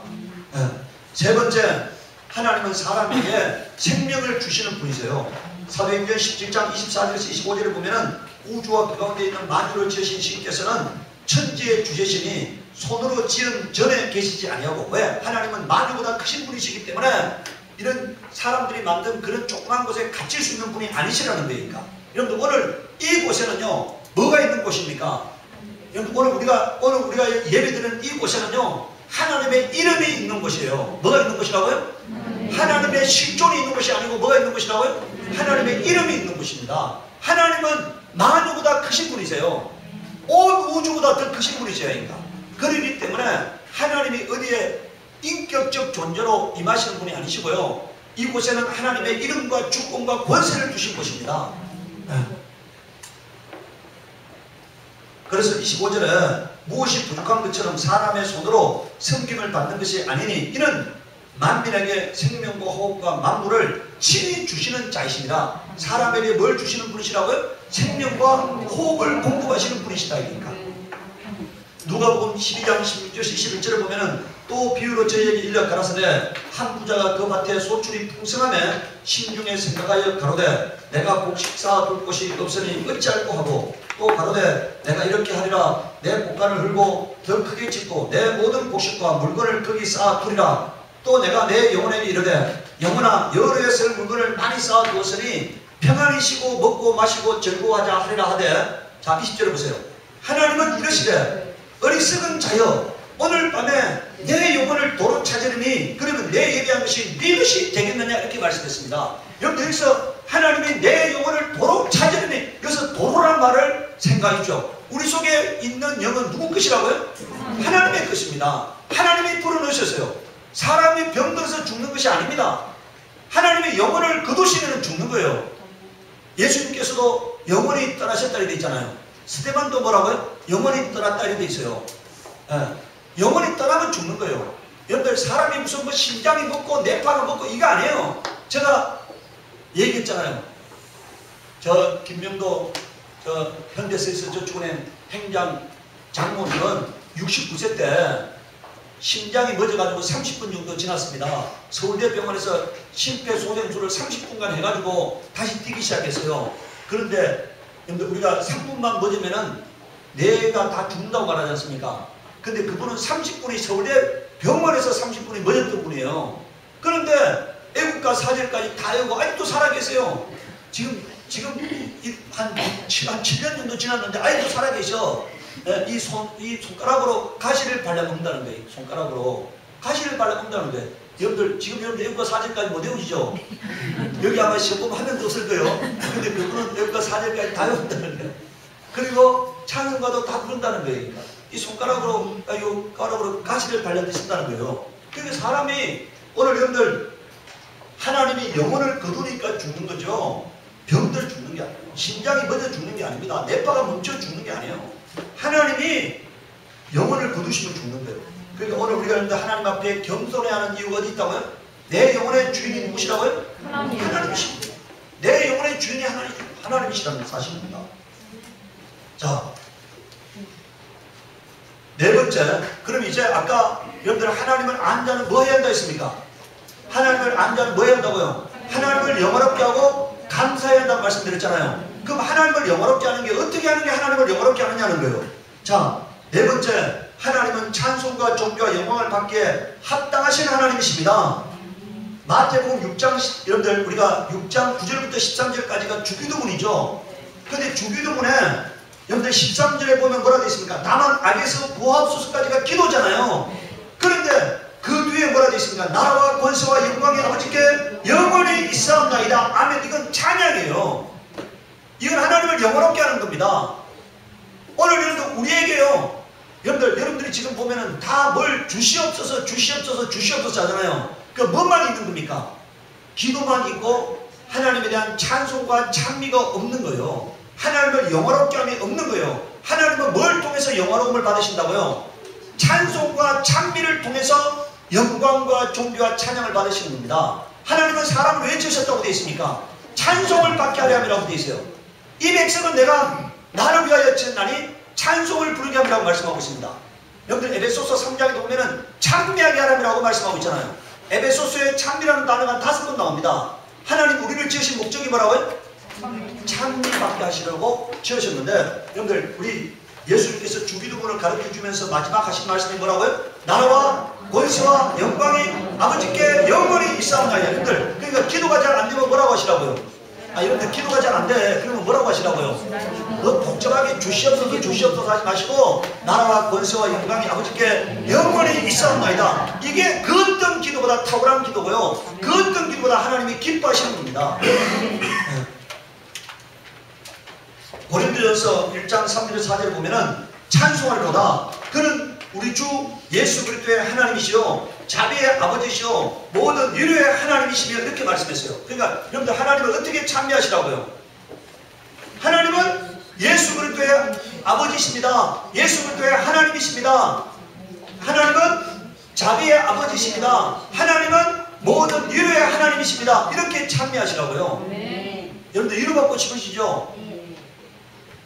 네. 세 번째, 하나님은 사람에게 생명을 주시는 분이세요. 사도행전 17장 24절에서 25절에 보면은 우주와 그 가운데 있는 만유를 지으신 신께서는 천지의 주제시니 손으로 지은 전에 계시지 아니하고, 왜? 하나님은 만유보다 크신 분이시기 때문에 이런 사람들이 만든 그런 조그만 곳에 갇힐 수 있는 분이 아니시라는 거니까. 여러분들 오늘 이곳에는요 뭐가 있는 곳입니까? 여러분 오늘 우리가 예배드리는 이곳에는요 하나님의 이름이 있는 곳이에요. 뭐가 있는 곳이라고요? 하나님의 실존이 있는 것이 아니고 뭐가 있는 곳이라고요? 하나님의 이름이 있는 곳입니다. 하나님은 만유보다 크신 분이세요. 온 우주보다 더 크신 분이시니까. 그렇기 때문에 하나님이 어디에 인격적 존재로 임하시는 분이 아니시고요, 이곳에는 하나님의 이름과 주권과 권세를 주신 곳입니다. 그래서 25절에 무엇이 부족한 것처럼 사람의 손으로 섬김을 받는 것이 아니니 이는 만민에게 생명과 호흡과 만물을 친히 주시는 자이십니다. 사람에게 뭘 주시는 분이시라고요? 생명과 호흡을 공급하시는 분이시다. 그러니까 누가복음 12장 16절 21절을 보면은 또 비유로 저희에게 일러 가라사대 한 부자가 그 밭에 소출이 풍성하며 심중에 생각하여 가로되 내가 곡식 쌓아둘 곳이 없으니 어찌할꼬 하고 또 가로되 내가 이렇게 하리라 내 곡간을 헐고 더 크게 짓고 내 모든 곡식과 물건을 거기 쌓아두리라. 또 내가 내 영혼에게 이르되 영혼아 여러 해 쓸 물건을 많이 쌓아두었으니 평안히 쉬고 먹고 마시고 즐거워하자 하리라 하되, 자 20절을 보세요. 하나님은 이러시되 어리석은 자여 오늘 밤에 내 영혼을 도로 찾으리니 그러면 내 예비한 것이 네 것이 되겠느냐 이렇게 말씀했습니다. 여러분 여기서 하나님이 내 영혼을 도로 찾으리니, 여기서 도로란 말을 생각하십시오. 우리 속에 있는 영은 누구 것이라고요? 하나님의 것입니다. 하나님이 불어넣으셨어요. 사람이 병들어서 죽는 것이 아닙니다. 하나님의 영혼을 거두시면 죽는 거예요. 예수님께서도 영혼이 떠나셨다 이렇게 있잖아요. 스테반도 뭐라고요? 영혼이 떠났다 이렇게 있어요. 영혼이 떠나면 죽는 거예요. 여러분들 사람이 무슨 뭐 심장이 먹고 뇌파가 먹고 이거 아니에요. 제가 얘기했잖아요. 저 김명도 저 현대사에서 저축은행 행장 장모님은 69세 때 심장이 멎어가지고 30분 정도 지났습니다. 서울대병원에서 심폐소생술을 30분간 해가지고 다시 뛰기 시작했어요. 그런데 우리가 3분만 멎으면은 뇌가 다 죽는다고 말하지 않습니까? 근데 그분은 30분이 서울대병원에서 30분이 멎었던 분이에요. 그런데 애국가 사절까지 다 외우고 아직도 살아계세요. 지금 한 7년 정도 지났는데 아직도 살아계셔. 이 손가락으로 가시를 발라먹는다는 거예요. 손가락으로 가시를 발라먹는다는 거예요. 여러분들 지금 여러분들 애국가 사절까지 못 외우시죠? 여기 아마 시험 한 명도 없을 거예요. 근데 그분은 애국가 사절까지 다 외운다는 거예요. 그리고 찬송가도 다 부른다는 거예요. 이 손가락으로 이 가락으로 가시를 발라 드신다는 거예요. 그러니까 사람이 오늘 여러분들 하나님이 영혼을 거두니까 죽는 거죠. 병들 죽는 게 아니에요. 심장이 멎어 죽는 게 아닙니다. 뇌파가 멈춰 죽는 게 아니에요. 하나님이 영혼을 거두시면 죽는 거예요. 그러니까 오늘 우리가 여러분들 하나님 앞에 겸손해야 하는 이유가 어디 있다고요? 내 영혼의 주인이 누구시라고요? 하나님이십니다. 내 영혼의 주인이 하나님이시라는 사실입니다. 자, 네 번째, 그럼 이제 아까 여러분들 하나님을 안 자는 뭐 해야 한다 했습니까? 하나님을 안 자는 뭐 해야 한다고요? 하나님을 영화롭게 하고 감사해야 한다고 말씀드렸잖아요. 그럼 하나님을 영화롭게 하는 게 어떻게 하는 게 하나님을 영화롭게 하느냐는 거예요. 자, 네 번째, 하나님은 찬송과 존귀와 영광을 받기에 합당하신 하나님이십니다. 마태복음 6장, 여러분들 우리가 6장 9절부터 13절까지가 주기도문이죠. 근데 주기도문에 여러분들 13절에 보면 뭐라 되어 있습니까? 다만 악에서 구하옵소서까지가 기도잖아요. 그런데 그 뒤에 뭐라 되어 있습니까? 나라와 권세와 영광이 아버지께 영원히 있사옵나이다. 아멘. 이건 찬양이에요. 이건 하나님을 영원롭게 하는 겁니다. 오늘 여러분들 우리에게요, 여러분들이 지금 보면은 다 뭘 주시옵소서 주시옵소서 주시옵소서 하잖아요. 그 뭐만 있는 겁니까? 기도만 있고 하나님에 대한 찬송과 찬미가 없는 거예요. 하나님을 영화롭게 함이 없는 거예요. 하나님은 뭘 통해서 영화로움을 받으신다고요? 찬송과 찬미를 통해서 영광과 존귀와 찬양을 받으시는 겁니다. 하나님은 사람을 왜 지으셨다고 되어 있습니까? 찬송을 받게 하려 함이라고 되어 있어요. 이 백성은 내가 나를 위하여 지었나니 찬송을 부르게 함이라고 말씀하고 있습니다. 여러분들 에베소서 3장에 보면은 찬미하게 하람이라고 말씀하고 있잖아요. 에베소서에 찬미라는 단어가 5번 나옵니다. 하나님 우리를 지으신 목적이 뭐라고요? 찬미받게 하시려고 지으셨는데, 여러분들 우리 예수님께서 주기도문을 가르쳐주면서 마지막 하신 말씀이 뭐라고요? 나라와 권세와 영광이 아버지께 영원히 있사옵나이다. 여러분들 그러니까 기도가 잘 안 되면 뭐라고 하시라고요? 여러분들 기도가 잘 안 돼. 그러면 뭐라고 하시라고요? 너 복잡하게 주시옵소서 주시옵소서 하지 마시고 나라와 권세와 영광이 아버지께 영원히 있사옵나이다. 이게 그 어떤 기도보다 탁월한 기도고요, 그 어떤 기도보다 하나님이 기뻐하시는 겁니다. 고린도전서 1장 3절 4절에 보면은 찬송하리로다. 그는 우리 주 예수 그리스도의 하나님이시요 자비의 아버지시요 모든 위로의 하나님이시며 이렇게 말씀했어요. 그러니까 여러분들 하나님을 어떻게 찬미하시라고요? 하나님은 예수 그리스도의 아버지십니다. 예수 그리스도의 하나님이십니다. 하나님은 자비의 아버지십니다. 하나님은 모든 위로의 하나님이십니다. 이렇게 찬미하시라고요. 여러분들 위로받고 싶으시죠?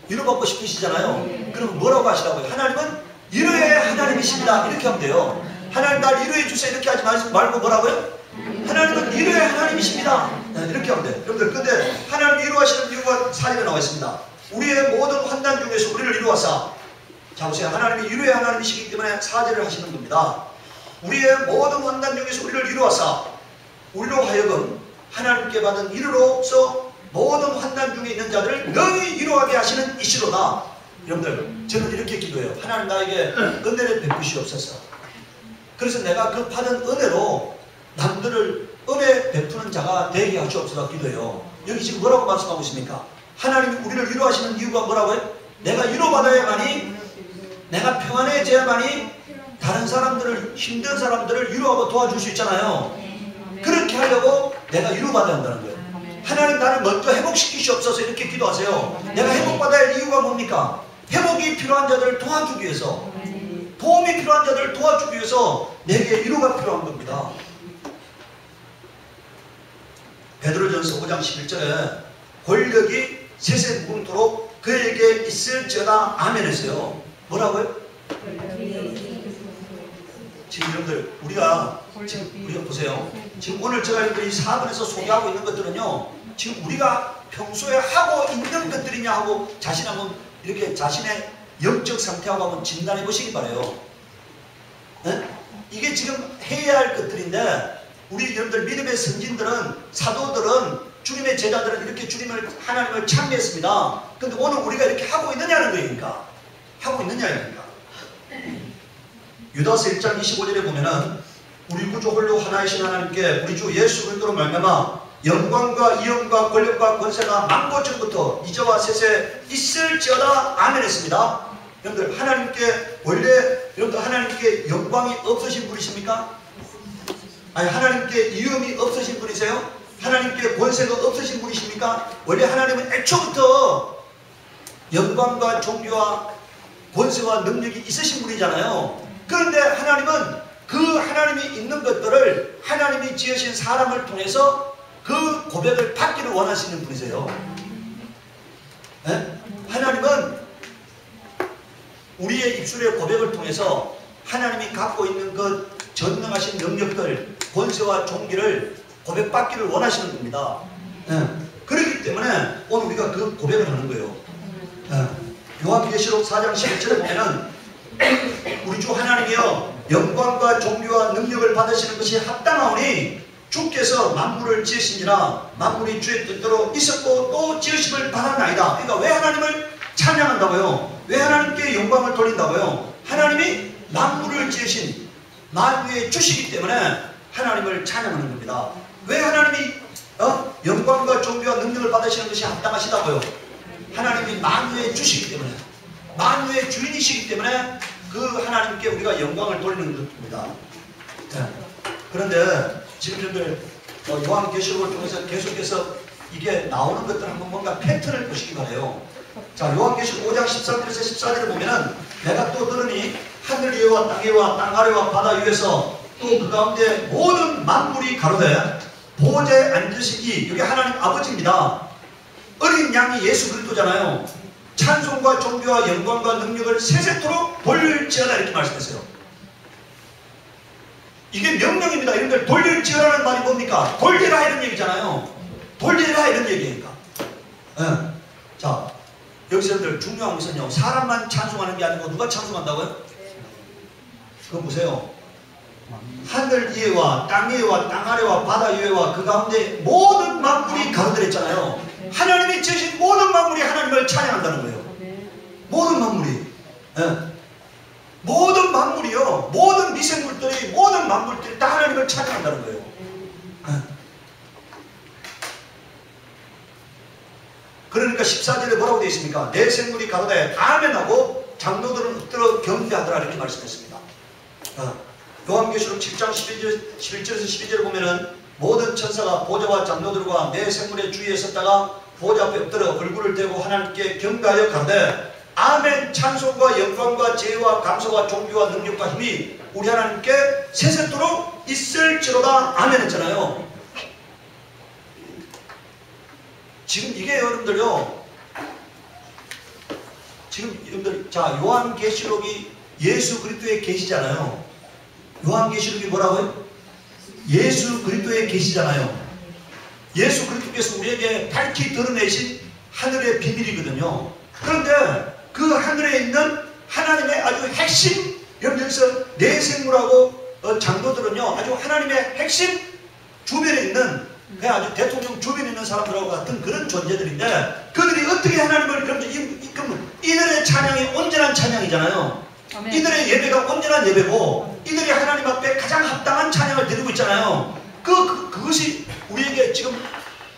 위로받고 싶으시잖아요. 그러면 뭐라고 하시라고요? 하나님은 위로의 하나님이십니다. 이렇게 하면 돼요. 하나님 날 위로해 주세요 이렇게 하지 말고 뭐라고요? 하나님은 위로의 하나님이십니다. 이렇게 하면 돼요. 여러분들 근데 하나님 위로하시는 이유가 4절에 나와 있습니다. 우리의 모든 환난 중에서 우리를 위로하사, 자 보세요. 하나님이 위로의 하나님이시기 때문에 4절을 하시는 겁니다. 우리의 모든 환난 중에서 우리를 위로하사 우리로 하여금 하나님께 받은 위로로서 모든 환난 중에 있는 자들을 능히 위로하게 하시는 이시로다. 여러분들 저는 이렇게 기도해요. 하나님 나에게 은혜를 베푸시옵소서. 그래서 내가 그 받은 은혜로 남들을 은혜 베푸는 자가 되게 하시옵소서 기도해요. 여기 지금 뭐라고 말씀하고 있습니까? 하나님이 우리를 위로하시는 이유가 뭐라고요? 내가 위로받아야만이, 내가 평안해져야만이 다른 사람들을, 힘든 사람들을 위로하고 도와줄 수 있잖아요. 그렇게 하려고 내가 위로받아야 한다는 거예요. 하나님 나를 먼저 회복시키시옵소서 이렇게 기도하세요. 내가 회복받아야 할 이유가 뭡니까? 회복이 필요한 자들을 도와주기 위해서, 도움이 필요한 자들을 도와주기 위해서 내게 위로가 필요한 겁니다. 베드로전서 5장 11절에 권력이 세세무궁토록 그에게 있을지어다 아멘 했어요. 뭐라고요? 지금 여러분들 우리가 보세요. 지금 오늘 제가 이 4번에서 소개하고 있는 것들은요, 지금 우리가 평소에 하고 있는 것들이냐 하고 자신 한번 이렇게 자신의 영적 상태하고 한번 진단해 보시기 바라요. 네? 이게 지금 해야 할 것들인데, 우리 여러분들 믿음의 선진들은, 사도들은, 주님의 제자들은 이렇게 하나님을 찬미했습니다. 근데 오늘 우리가 이렇게 하고 있느냐는 거니까, 하고 있느냐입니까? 유다서 1장 25절에 보면은 우리 구주 홀로 하나이신 하나님께 우리 주 예수 그리스도로 말미암아 영광과 이영과 권력과 권세가 만고전부터 이제와 세세 있을지어다 아멘 했습니다. 여러분들 하나님께 원래 여러분들 하나님께 영광이 없으신 분이십니까? 아니 하나님께 이음이 없으신 분이세요? 하나님께 권세가 없으신 분이십니까? 원래 하나님은 애초부터 영광과 존귀와 권세와 능력이 있으신 분이잖아요. 그런데 하나님은 그 하나님이 있는 것들을 하나님이 지으신 사람을 통해서 그 고백을 받기를 원하시는 분이세요. 네? 하나님은 우리의 입술의 고백을 통해서 하나님이 갖고 있는 그 전능하신 능력들, 권세와 존귀를 고백받기를 원하시는 겁니다. 네. 그렇기 때문에 오늘 우리가 그 고백을 하는 거예요. 네. 요한계시록 4장 11절에 보면은 우리 주 하나님이여 영광과 존귀와 능력을 받으시는 것이 합당하오니 주께서 만물을 지으신지라 만물이 주의 뜻대로 있었고 또 지으심을 받았나이다. 그러니까 왜 하나님을 찬양한다고요? 왜 하나님께 영광을 돌린다고요? 하나님이 만물을 지으신 만유의 주시기 때문에 하나님을 찬양하는 겁니다. 왜 하나님이 영광과 존귀와 능력을 받으시는 것이 합당하시다고요? 하나님이 만유의 주시기 때문에, 만유의 주인이시기 때문에 그 하나님께 우리가 영광을 돌리는 것입니다. 네. 그런데 지금 여러분들 요한계시록을 통해서 계속해서 이게 나오는 것들 한번 뭔가 패턴을 보시기 바래요. 자, 요한계시록 5장 13절에서 14절을 보면은 내가 또 들으니 하늘 위와 땅 위와 땅 아래와 바다 위에서 또 그 가운데 모든 만물이 가로되 보좌에 앉으신 이, 여기 하나님 아버지입니다. 어린 양이 예수 그리스도잖아요. 찬송과 존귀와 영광과 능력을 세세토록 돌릴지어다 이렇게 말씀했어요. 이게 명령입니다. 여러분들 돌릴지어라는 말이 뭡니까? 돌리라 이런 얘기잖아요. 돌리라 이런 얘기니까. 네. 자, 여기서 여러분들 중요한 것은요, 사람만 찬송하는 게 아니고 누가 찬송한다고요? 그거 보세요. 하늘 위에와 땅 위에와 땅 아래와 바다 위에와 그 가운데 모든 만물이 가로들었잖아요. 하나님이 지으신 모든 만물이 하나님을 찬양한다는 거예요. 모든 만물이. 네. 모든 만물이요, 모든 미생물들이, 모든 만물들이 다 하나님을 찬양한다는 거예요. 네. 그러니까 14절에 뭐라고 되어 있습니까? 내 생물이 가로되 아멘하고 장로들은 엎드려 경배하더라 이렇게 말씀했습니다. 요한계시록 7장 11절에서 12절을 보면은 모든 천사가 보좌와 장로들과 내 생물의 주위에 섰다가 보좌 앞에 엎드려 얼굴을 대고 하나님께 경배하여 가되 아멘. 찬송과 영광과 지혜와 감사와 존귀와 능력과 힘이 우리 하나님께 세세토록 있을지로다 아멘 했잖아요. 지금 이게 여러분들요, 지금 여러분들, 자, 요한계시록이 예수 그리스도의 계시잖아요. 요한계시록이 뭐라고요? 예수 그리스도의 계시잖아요. 예수 그리스도께서 우리에게 밝히 드러내신 하늘의 비밀이거든요. 그런데 그 하늘에 있는 하나님의 아주 핵심, 여기서 내 생물하고 장로들은요, 아주 하나님의 핵심 주변에 있는, 그냥 아주 대통령 주변에 있는 사람들하고 같은 그런 존재들인데, 그들이 어떻게 하나님을, 이들의 찬양이 온전한 찬양이잖아요. 아멘. 이들의 예배가 온전한 예배고, 이들이 하나님 앞에 가장 합당한 찬양을 드리고 있잖아요. 그것이 우리에게 지금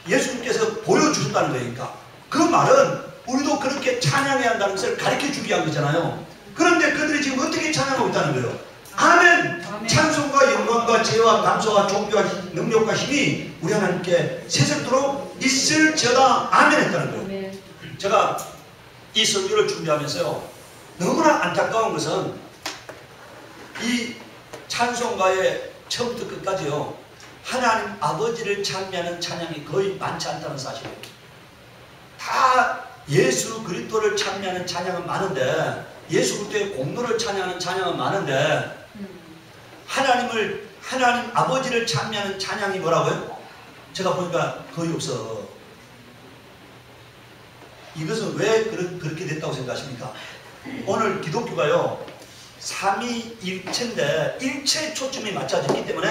예수님께서 보여주셨다는 거니까. 그 말은 우리도 그렇게 찬양해야 한다는 것을 가르쳐 주기 위한 거잖아요. 그런데 그들이 지금 어떻게 찬양하고 있다는 거예요? 아멘! 아멘. 찬송과 영광과 지혜와 감사와 존귀와 능력과 힘이 우리 하나님께 세세토록 있을지어다 아멘 했다는 거예요. 아멘. 제가 이 설교를 준비하면서요, 너무나 안타까운 것은 이 찬송가의 처음부터 끝까지요, 하나님 아버지를 찬미하는 찬양이 거의 많지 않다는 사실이에요. 다 예수 그리스도를 찬미하는 찬양은 많은데, 예수 그리스도의 공로를 찬양하는 찬양은 많은데, 하나님 아버지를 찬미하는 찬양이 뭐라고요? 제가 보니까 거의 없어. 이것은 왜 그렇게 됐다고 생각하십니까? 오늘 기독교가요, 삼위일체인데 일체의 초점이 맞춰졌기 때문에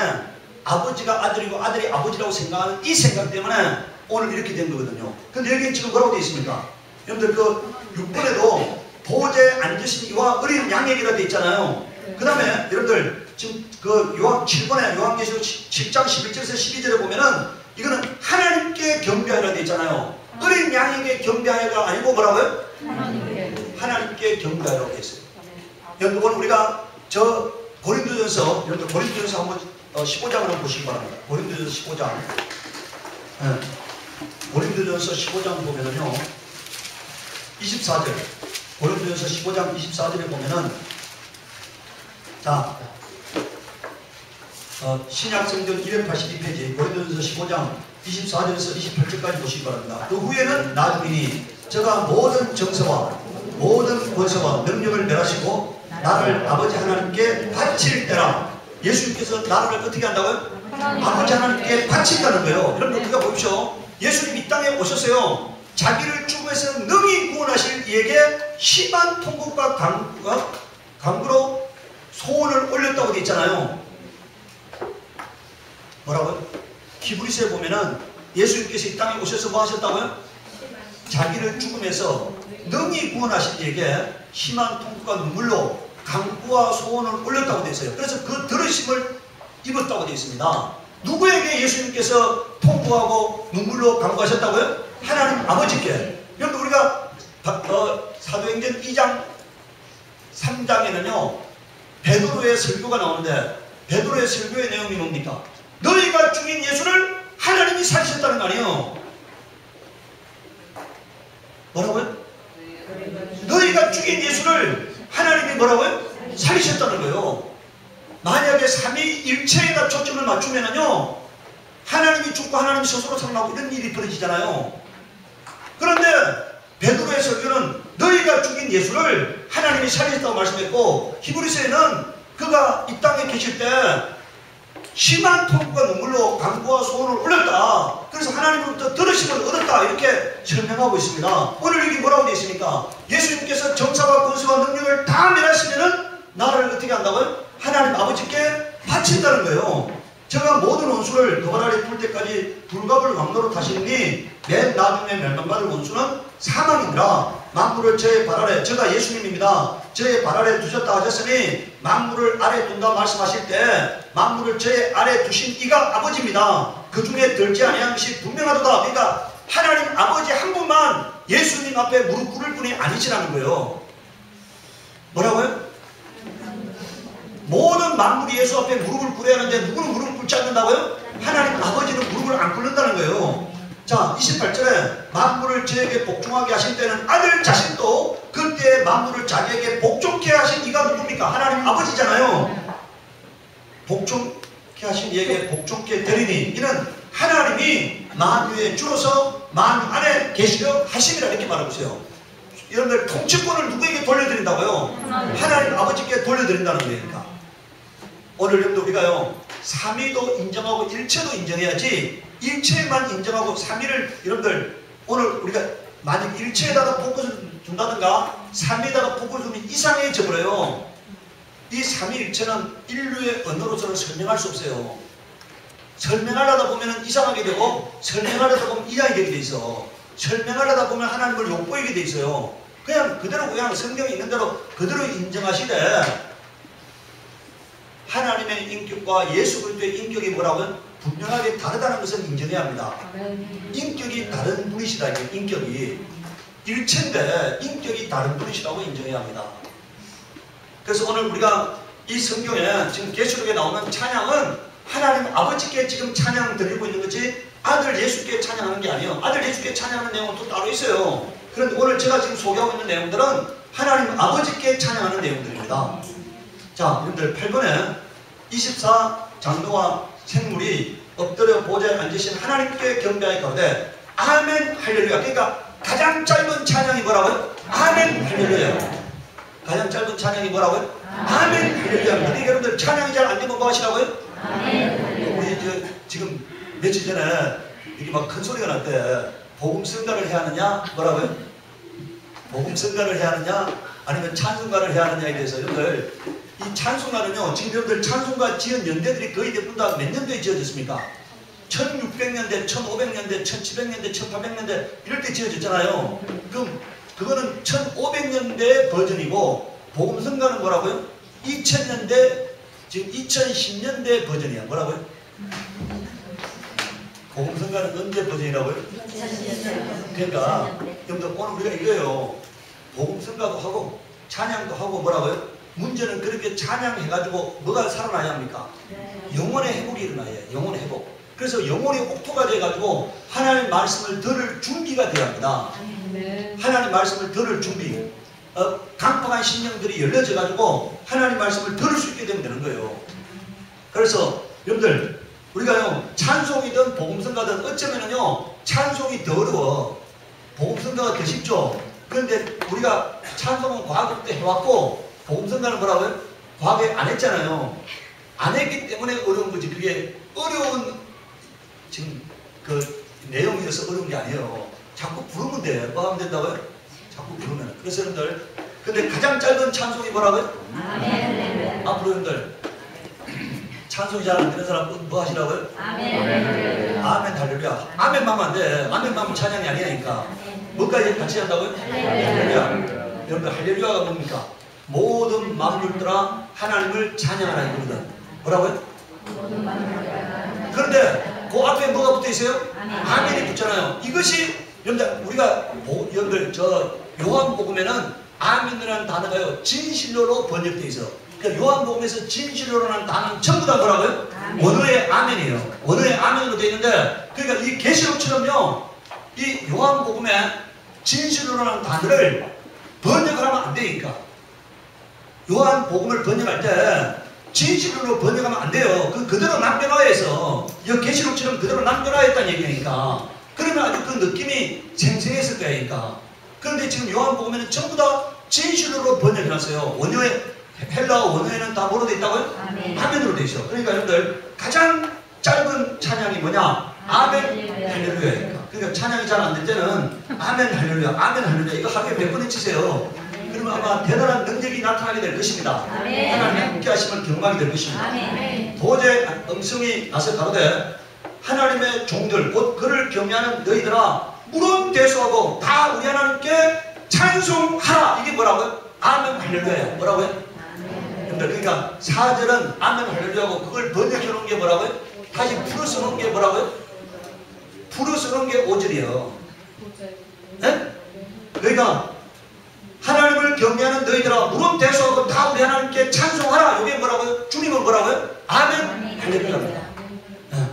아버지가 아들이고 아들이 아버지라고 생각하는 이 생각 때문에 오늘 이렇게 된 거거든요. 근데 여기는 지금 뭐라고 되어 있습니까? 여러분들 그 6번에도 보좌에 앉으신 이와 어린 양에게라 되어 있잖아요. 그 다음에 여러분들 지금 그 7번에 요한계시록 7장 11절에서 12절에 보면은 이거는 하나님께 경배하라 되어 있잖아요. 어린 양에게 경배하여가 아니고 뭐라고요? 하나님께 경배하라고 되어 있어요. 여러분 오늘 우리가 저 고린도전서, 여러분들 고린도전서 한번 15장을 한번 보시기 바랍니다. 고린도전서 15장. 네. 고린도전서 15장 보면은요, 24절. 고린도전서 15장 24절에 보면은, 자, 신약성경 282페이지 고린도전서 15장 24절에서 28절까지 보시기 바랍니다. 그 후에는 나중이니 저가 모든 정서와 모든 권세와 능력을 멸하시고 나를 아버지 하나님께 바칠 때라. 예수님께서 나를 어떻게 한다고요? 아버지 하나님께 바친다는 거예요. 여러분 우리가 보십시오. 예수님 이 땅에 오셨어요. 자기를 죽음에서 능히 구원하실 이에게 심한 통곡과 간구로 소원을 올렸다고 되어 있잖아요. 뭐라고요? 히브리서에 보면은 예수님께서 이 땅에 오셔서 뭐 하셨다고요? 자기를 죽음에서 능히 구원하신 이에게 심한 통곡과 눈물로 간구와 소원을 올렸다고 되어 있어요. 그래서 그 들으심을 입었다고 되어 있습니다. 누구에게 예수님께서 통곡하고 눈물로 간구하셨다고요? 하나님 아버지께. 여러분 우리가 사도행전 2장 3장에는요 베드로의 설교가 나오는데 베드로의 설교의 내용이 뭡니까? 너희가 죽인 예수를 하나님이 살리셨다는 거 아니에요. 뭐라고요? 너희가 죽인 예수를 하나님이 뭐라고요? 살리셨다는 거예요. 만약에 삼위일체에다 초점을 맞추면은요 하나님이 죽고 하나님이 스스로 살아나고 이런 일이 벌어지잖아요. 그런데 베드로의 설교는 너희가 죽인 예수를 하나님이 살리셨다고 말씀했고, 히브리서에는 그가 이 땅에 계실 때 심한 통곡과 눈물로 간구와 소원을 올렸다. 그래서 하나님으로부터 들으심을 얻었다. 이렇게 설명하고 있습니다. 오늘 여기 뭐라고 되어 있습니까? 예수님께서 정사와 권세와 능력을 다 멸하시면은 나를 어떻게 한다고요? 하나님 아버지께 바친다는 거예요. 제가 모든 원수를 너발 아래 풀 때까지 불갑을 왕노로 타시니 맨 나중에 멸망받을 원수는 사망이니라. 만물을 저의 발 아래, 제가 예수님입니다. 저의 발 아래 두셨다 하셨으니 만물을 아래 둔다 말씀하실 때 만물을 저의 아래 두신 이가 아버지입니다. 그 중에 들지 아니한 것이 분명하도다. 그러니까 하나님 아버지 한 분만 예수님 앞에 무릎 꿇을 분이 아니시라는 거예요. 뭐라고요? 모든 만물이 예수 앞에 무릎을 꿇어야 하는데 누구는 무릎을 꿇지 않는다고요? 하나님 아버지는 무릎을 안 꿇는다는 거예요. 자, 28절에 만물을 저에게 복종하게 하신 때는 아들 자신도 그때 만물을 자기에게 복종케 하신 이가 누굽니까? 하나님 아버지잖아요. 복종케 하신 이에게 복종케 되리니 이는 하나님이 만유의 주로서 만유 안에 계시려 하심이라 이렇게 말하고 있어요. 여러분들 통치권을 누구에게 돌려드린다고요? 하나님 아버지께 돌려드린다는 거니까. 오늘 여러분들 우리가요 삼위도 인정하고 일체도 인정해야지 일체만 인정하고 삼위를 여러분들 오늘 우리가 만약 일체에다가 포커스를 둔다든가 삼위에다가 포커스를 두면 이상해져 버려요. 이 삼위일체는 인류의 언어로서는 설명할 수 없어요. 설명하려다 보면 이상하게 되고 설명하려다 보면 이상이 되게 돼 있어. 설명하려다 보면 하나님을 욕보이게 돼 있어요. 그냥 그대로 그냥 성경에 있는 대로 그대로 인정하시되 하나님의 인격과 예수 그리스도의 인격이 뭐라고요? 분명하게 다르다는 것을 인정해야 합니다. 인격이 다른 분이시다. 인격이 일체인데 인격이 다른 분이시라고 인정해야 합니다. 그래서 오늘 우리가 이 성경에 지금 계시록에 나오는 찬양은 하나님 아버지께 지금 찬양 드리고 있는 거지 아들 예수께 찬양하는 게 아니에요. 아들 예수께 찬양하는 내용은 또 따로 있어요. 그런데 오늘 제가 지금 소개하고 있는 내용들은 하나님 아버지께 찬양하는 내용들입니다. 자, 여러분들 8번에 24 장로와 생물이 엎드려 보좌에 앉으신 하나님께 경배하여 가로되 아멘 할렐루야. 그러니까 가장 짧은 찬양이 뭐라고요? 아멘 할렐루야. 가장 짧은 찬양이 뭐라고요? 아멘 할렐루야. 근데 여러분들 찬양이 잘 안 되면 뭐 하시라고요? 아멘. 우리 지금 며칠 전에 이게 막 큰 소리가 났대. 복음 성가를 해야 하느냐? 뭐라고요? 복음 성가를 해야 하느냐? 아니면 찬송가를 해야 하느냐에 대해서 여러분들 이 찬송가는요 지금 여러분들 찬송가 지은 연대들이 거의 대부분 다 몇 년도에 지어졌습니까? 1600년대, 1500년대, 1700년대, 1800년대 이럴 때 지어졌잖아요. 그럼 그거는 1500년대 버전이고 복음성가는 뭐라고요? 2000년대 지금 2010년대 버전이야. 뭐라고요? 복음성가는 언제 버전이라고요? 그러니까 여러분들 오늘 우리가 이거예요. 복음성가도 하고 찬양도 하고 뭐라고요? 문제는 그렇게 찬양해가지고 뭐가 살아나야 합니까? 영혼의 회복이 일어나야 해요. 영혼의 회복. 그래서 영혼이 옥토가 돼가지고 하나님 말씀을 들을 준비가 돼야 합니다. 하나님 말씀을 들을 준비. 강팍한 심령들이 열려져가지고 하나님 말씀을 들을 수 있게 되면 되는 거예요. 그래서 여러분들 우리가요 찬송이든 복음성가든 어쩌면은요 찬송이 더 어려워. 복음성가가 더 쉽죠. 그런데 우리가 찬송은 과거 때 해왔고 복음성가는 뭐라고요? 과거에 안 했잖아요. 안 했기 때문에 어려운 거지. 그게 어려운 지금 그 내용이어서 어려운 게 아니에요. 자꾸 부르면 돼. 뭐 하면 된다고요? 자꾸 부르면. 그래서 여러분들 근데 가장 짧은 찬송이 뭐라고요? 아멘. 앞으로 여러분들 찬송이 잘 안 되는 사람 뭐 하시라고요? 아멘. 아멘 할렐루야. 아멘만 하면 안 돼. 아멘만 하면 찬양이 아니니까. 뭐까지 같이 한다고요? 할렐루야. 여러분들 할렐루야가 뭡니까? 모든 만물들아 하나님을 찬양하라 이거거든. 뭐라고요? 그런데 그 앞에 뭐가 붙어 있어요? 아멘이 붙잖아요. 이것이 여러분들 우리가 여러분들 저 요한복음에는 아멘이라는 단어가요 진실로로 번역되어 있어. 그러니까 요한복음에서 진실로라는 단어는 전부 다 뭐라고요? 원어의 아멘이에요. 원어의 아멘으로 되어 있는데, 그러니까 이 계시록처럼요 이 요한복음에 진실로라는 단어를 번역을 하면 안 되니까. 요한복음을 번역할 때 진실로 번역하면 안 돼요. 그대로 남겨놔야 해서, 이 계시록처럼 그대로 남겨놔야 했다는 얘기니까. 그러면 아주 그 느낌이 생생했을 거니까. 그런데 지금 요한복음에는 전부 다 진실로 번역해놨어요. 원어에, 헬라어 원어에는 다 뭐로 되어 있다고요? 아멘으로 되어 있어. 그러니까 여러분들 가장 짧은 찬양이 뭐냐? 아멘 할렐루야니까. 그러니까 찬양이 잘 안 될 때는 아멘 할렐루야, 아멘 할렐루야 이거 하루에 몇 번 해치세요. 그러면 아마 대단한 능력이 나타나게 될 것입니다. 하나님의 함께 하심을 경험하게 될 것입니다. 도저히 음성이 나서 가로되 하나님의 종들 곧 그를 경외하는 너희들아 물론대수하고 다 우리 하나님께 찬송하라. 이게 뭐라고요? 아멘 할렐루야예요. 뭐라고요? 그러니까 4절은 아멘 할렐루야고, 그걸 번역해 놓은 게 뭐라고요? 다시 풀어 써놓은 게 뭐라고요? 풀어 써놓은 게 5절이에요. 네? 그러니까 하나님을 경외하는 너희들아 물론대수하고 다 우리 하나님께 찬송하라. 이게 뭐라고요? 주님은 뭐라고요? 아멘 할렐루야입니다. 네.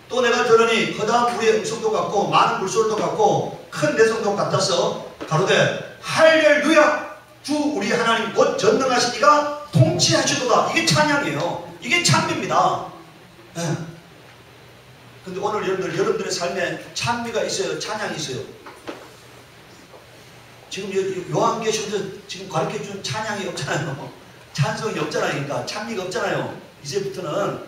또 내가 들으니 허다한 불의 음성도 같고 많은 물소리도 같고 큰 내성도 같아서 가로되 할렐루야 주 우리 하나님 곧 전능하신 이가 통치하시도다. 이게 찬양이에요. 이게 찬미입니다. 네. 근데 오늘 여러분들의 삶에 찬미가 있어요? 찬양이 있어요? 지금 요한계시록에서 지금 가르쳐준 찬양이 없잖아요. 찬송이 없잖아요. 그러니까 찬미가 없잖아요. 이제부터는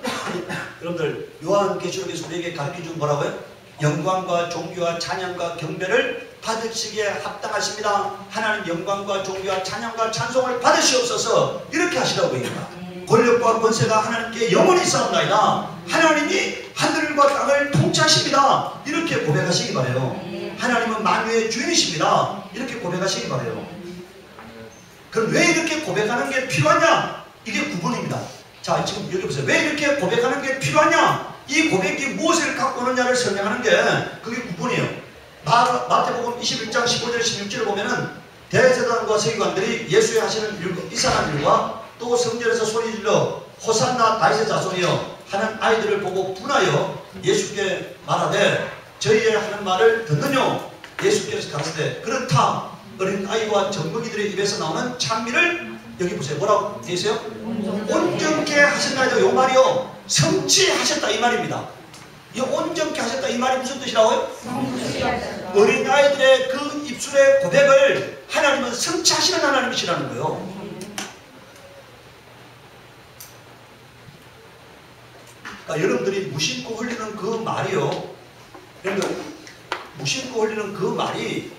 여러분들 요한계시록에서 우리에게 가르쳐준 뭐라고요? 영광과 존귀와 찬양과 경배를 받으시기에 합당하십니다. 하나님 영광과 존귀와 찬양과 찬송을 받으시옵소서. 이렇게 하시라고 합니다. 권력과 권세가 하나님께 영원히 있사옵나이다. 하나님이 하늘과 땅을 통치하십니다. 이렇게 고백하시기 바래요. 하나님은 만유의 주인이십니다. 이렇게 고백하시기 바래요. 그럼 왜 이렇게 고백하는 게 필요하냐? 이게 9번입니다. 자, 지금 여기 보세요. 왜 이렇게 고백하는 게 필요하냐? 이 고백이 무엇을 갖고 오느냐를 설명하는 게 그게 9번이에요. 마태복음 21장 15절 16절을 보면은 대제사장과 서기관들이 예수의 하시는 이상한 일과 또 성전에서 소리질러 호산나 다윗의 자손이여 하는 아이들을 보고 분하여 예수께 말하되 저희의 하는 말을 듣느뇨? 예수께서 가라사대 그렇다. 어린 아이와 젖먹이들의 입에서 나오는 찬미를 여기 보세요. 뭐라고 되어 있어요? 온전케 하셨나이다. 요 말이요 성취하셨다 이 말입니다. 이 온전케 하셨다 이 말이 무슨 뜻이라고요? 어린 아이들의 그 입술의 고백을 하나님은 성취하시는 하나님이시라는 거예요. 그러니까 여러분들이 무심코 흘리는 그 말이요, 여러분들 무심코 흘리는 그 말이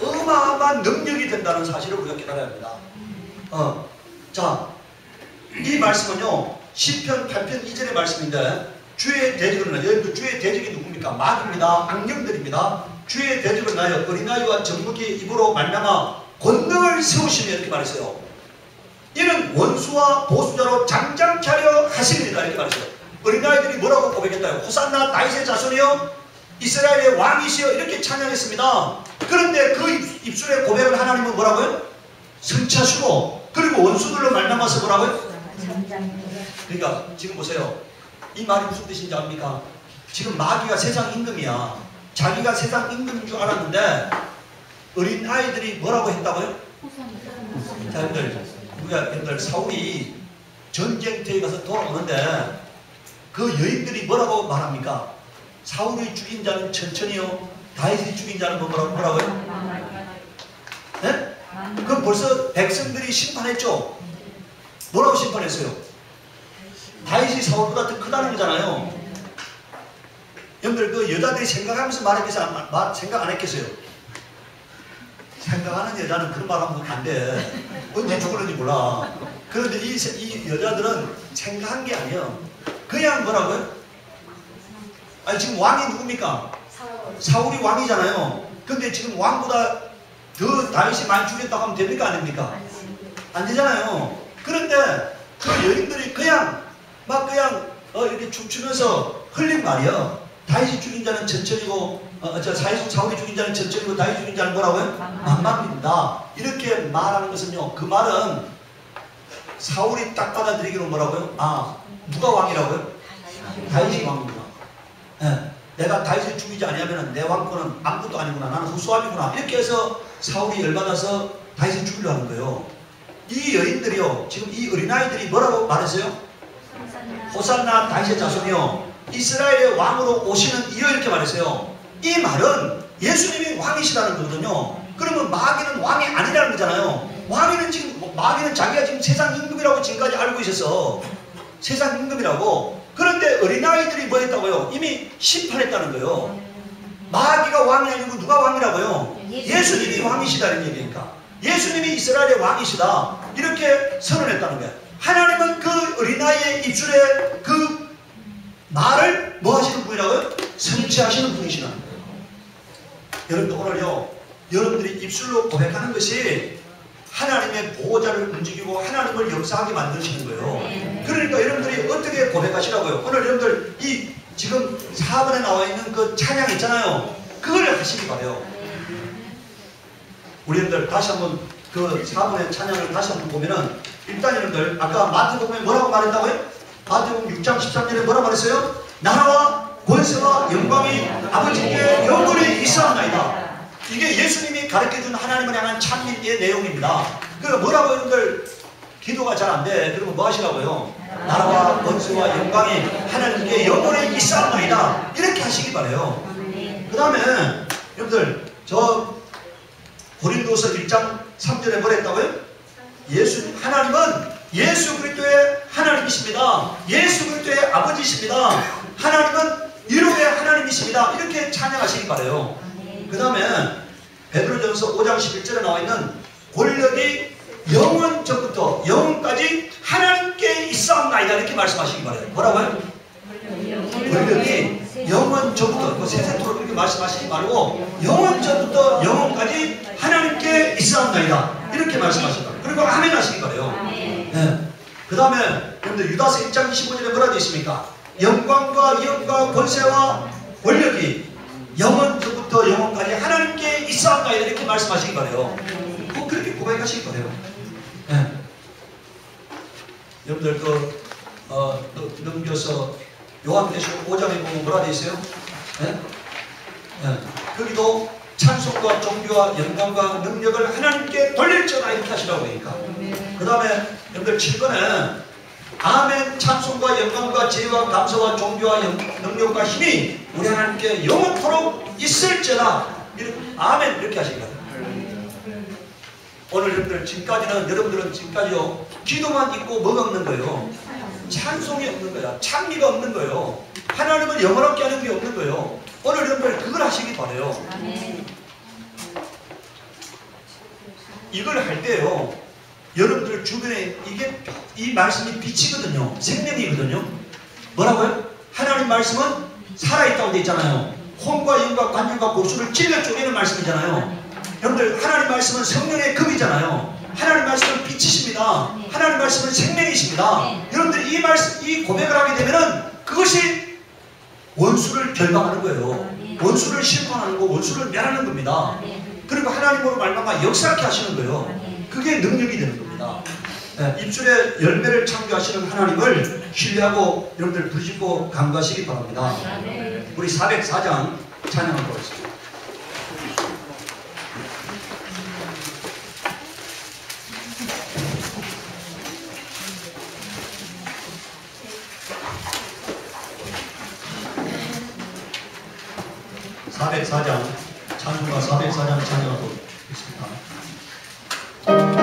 어마어마한 능력이 된다는 사실을 우리가 깨달아야 합니다. 자, 이 말씀은요 시편 8편 2절의 말씀인데 주의 대적을 나여, 여러분들 주의 대적이 누굽니까? 마귀입니다. 악령들입니다. 주의 대적을 나여 어린아이와 젖먹이 입으로 말미암아 권능을 세우시며 이렇게 말했어요. 이는 원수와 보수자로 장장케 하려 하십니다. 이렇게 말했어요. 어린아이들이 뭐라고 고백했다요? 호산나 다윗의 자손이여 이스라엘의 왕이시여 이렇게 찬양했습니다. 그런데 그 입술의 고백을 하나님은 뭐라고요? 성취하시고 그리고 원수들로 말미암아서 뭐라고요? 그러니까 지금 보세요. 이 말이 무슨 뜻인지 압니까? 지금 마귀가 세상 임금이야. 자기가 세상 임금인 줄 알았는데 어린아이들이 뭐라고 했다고요? 자, 여러분들 사울이 전쟁터에 가서 돌아오는데 그 여인들이 뭐라고 말합니까? 사울이 죽인 자는 천천히요, 다윗이 죽인 자는 뭐라고요? 네? 그럼 벌써 백성들이 심판했죠? 뭐라고 심판했어요? 다윗이 사울보다 더 크다는 거잖아요. 여러분들 그 여자들이 생각하면서 말했겠어요? 생각 안 했겠어요? 생각하는 여자는 그런 말 하면 안 돼. 언제 죽을는지 몰라. 그런데 이 여자들은 생각한 게 아니에요. 그냥 뭐라고요? 아니 지금 왕이 누굽니까? 사울이 왕이잖아요. 근데 지금 왕보다 더 다윗이 많이 죽였다고 하면 됩니까? 안 됩니까? 안 되잖아요. 그런데 그 여인들이 그냥 이렇게 춤추면서 흘린 말이요. 다윗이 죽인 자는 천천히고 사울이 죽인 자는 천천히고 다윗이 죽인 자는 뭐라고요? 만만입니다. 이렇게 말하는 것은요. 그 말은 사울이 딱 받아들이기로 뭐라고요? 누가 왕이라고요? 다윗이 왕입니다. 네. 내가 다윗을 죽이지 아니하면 내 왕권은 아무것도 아니구나. 나는 후수함이구나. 이렇게 해서 사울이 열받아서 다윗을 죽이려 하는 거예요. 이 여인들이요. 지금 이 어린아이들이 뭐라고 말했어요? 호산나 다윗의 자손이요. 이스라엘의 왕으로 오시는 이여 이렇게 말했어요. 이 말은 예수님이 왕이시라는 거거든요. 그러면 마귀는 왕이 아니라는 거잖아요. 마귀는 자기가 지금 세상 임금이라고 지금까지 알고 있어서 세상 임금이라고. 그런데 어린아이들이 뭐 했다고요? 이미 심판했다는 거예요. 마귀가 왕이 아니고 누가 왕이라고요? 예수님이 왕이시다는 얘기니까. 예수님이 이스라엘의 왕이시다. 이렇게 선언했다는 거예요. 하나님은 그 어린아이의 입술에 그 말을 뭐 하시는 분이라고요? 성취하시는 분이시라는 거예요. 여러분들 오늘요. 여러분들이 입술로 고백하는 것이 하나님의 보호자를 움직이고 하나님을 역사하게 만드시는 거예요. 그러니까 여러분들이 어떻게 고백하시라고요? 오늘 여러분들 이 지금 4번에 나와 있는 그 찬양 있잖아요. 그걸 하시기 바래요. 우리 여러분들 다시 한번 그 4번의 찬양을 다시 한번 보면은 일단 여러분들 아까 마태복음에 뭐라고 말했다고요? 마태복음 6장 13절에 뭐라고 말했어요? 나라와 권세와 영광이 아버지께 영원히 있사옵나이다. 이게 예수님이 가르쳐준 하나님을 향한 찬미의 내용입니다. 그러니까 뭐라고 여러분들 기도가 잘 안 돼. 그러면 뭐 하시라고요? 나라와 권세와 영광이 하나님께 영원히 있사옵나이다. 이렇게 하시기 바래요. 그 다음에 여러분들 저 고린도서 1장 3절에 뭐라 했다고요? 하나님은 예수 그리스도의 하나님이십니다. 예수 그리스도의 아버지이십니다. 하나님은 위로의 하나님이십니다. 이렇게 찬양하시기 바래요. 그 다음에 베드로전서 5장 11절에 나와 있는 권력이 영원 전부터 영원까지 하나님께 있사옵나이다. 이렇게 말씀하시기 바래요. 뭐라고요? 권력이 영원 전부터 세세토록 이렇게 말씀하시지 말고 영원 전부터 영원까지 하나님께 있사옵나이다. 이렇게 말씀하신다. 그리고 아멘 하시기 바래요. 네. 그 다음에 여러분들 유다서 1장 25절에 뭐라 되어 있습니까? 영광과 위엄과 권세와 권력이 영원 전부터 영원까지 하나님께 있사옵나이다. 이렇게 말씀하시기 바래요. 꼭 그렇게 고백하시기 바래요. 네. 여러분들 넘겨서 요한계시록 5장에 보면 뭐라 되어 있어요? 네? 네. 거기도 찬송과 존귀와 영광과 능력을 하나님께 돌릴지어다 이렇게 하시라고 하니까. 그 다음에 여러분들 7번에 아멘 찬송과 영광과 지혜와 감사와 존귀와 능력과 힘이 우리 하나님께 영원토록 있을지어다. 아멘 이렇게 하시기 바랍니다. 오늘 여러분들은 지금까지요 기도만 있고 뭐가 없는 거예요? 찬송이 없는 거야. 찬미가 없는 거예요. 하나님을 영원하게 하는 게 없는 거예요. 오늘 여러분들 그걸 하시기 바래요. 이걸 할 때요 여러분들 주변에 이 말씀이 빛이거든요. 생명이거든요. 뭐라고요? 하나님 말씀은 살아있다고 되어 있잖아요. 혼과 영과 관념과 골수를 찔러 쪼개는 말씀이잖아요. 여러분들 하나님 말씀은 성령의 금이잖아요. 하나님 말씀은 빛이십니다. 하나님 말씀은 생명이십니다. 여러분들 이 고백을 하게 되면은 그것이 원수를 결박하는 거예요. 원수를 심판하는 거, 원수를 멸하는 겁니다. 그리고 하나님으로 말미암아 역사하게 하시는 거예요. 그게 능력이 되는 겁니다. 네, 입술에 열매를 창조하시는 하나님을 신뢰하고 여러분들 부르짖고 간구하시기 바랍니다. 우리 404장 찬양을 보겠습니다. 찬송가 404장 찬양을 보겠습니다. 아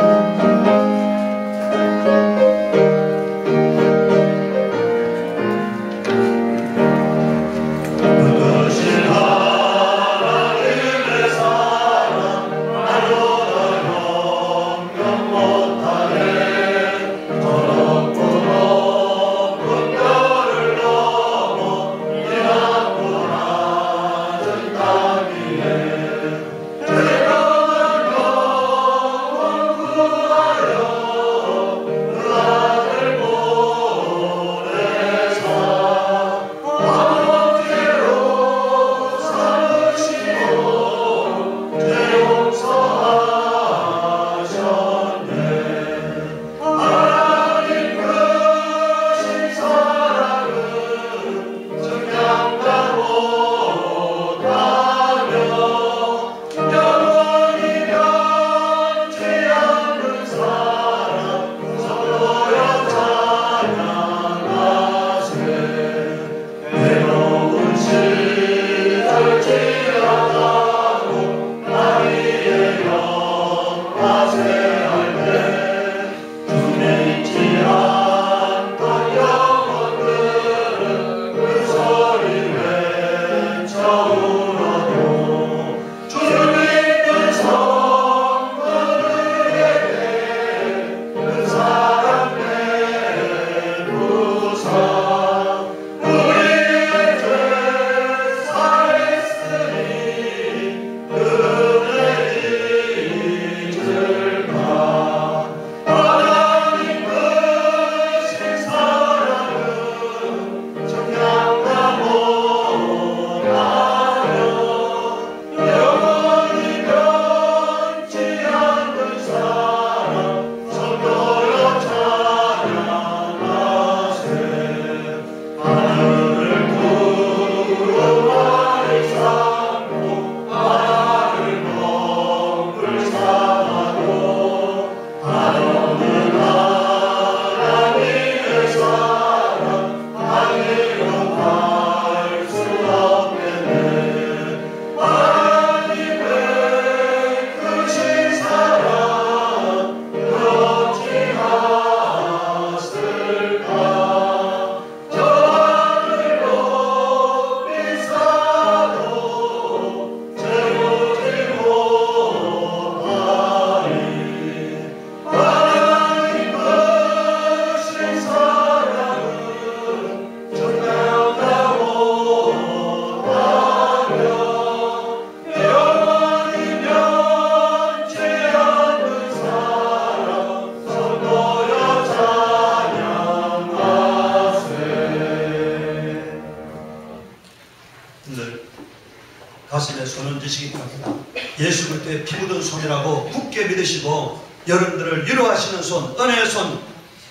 가슴에 손을 얹으시기 바랍니다. 예수 그리스도의 피 묻은 손이라고 굳게 믿으시고 여러분들을 위로하시는 손, 은혜의 손,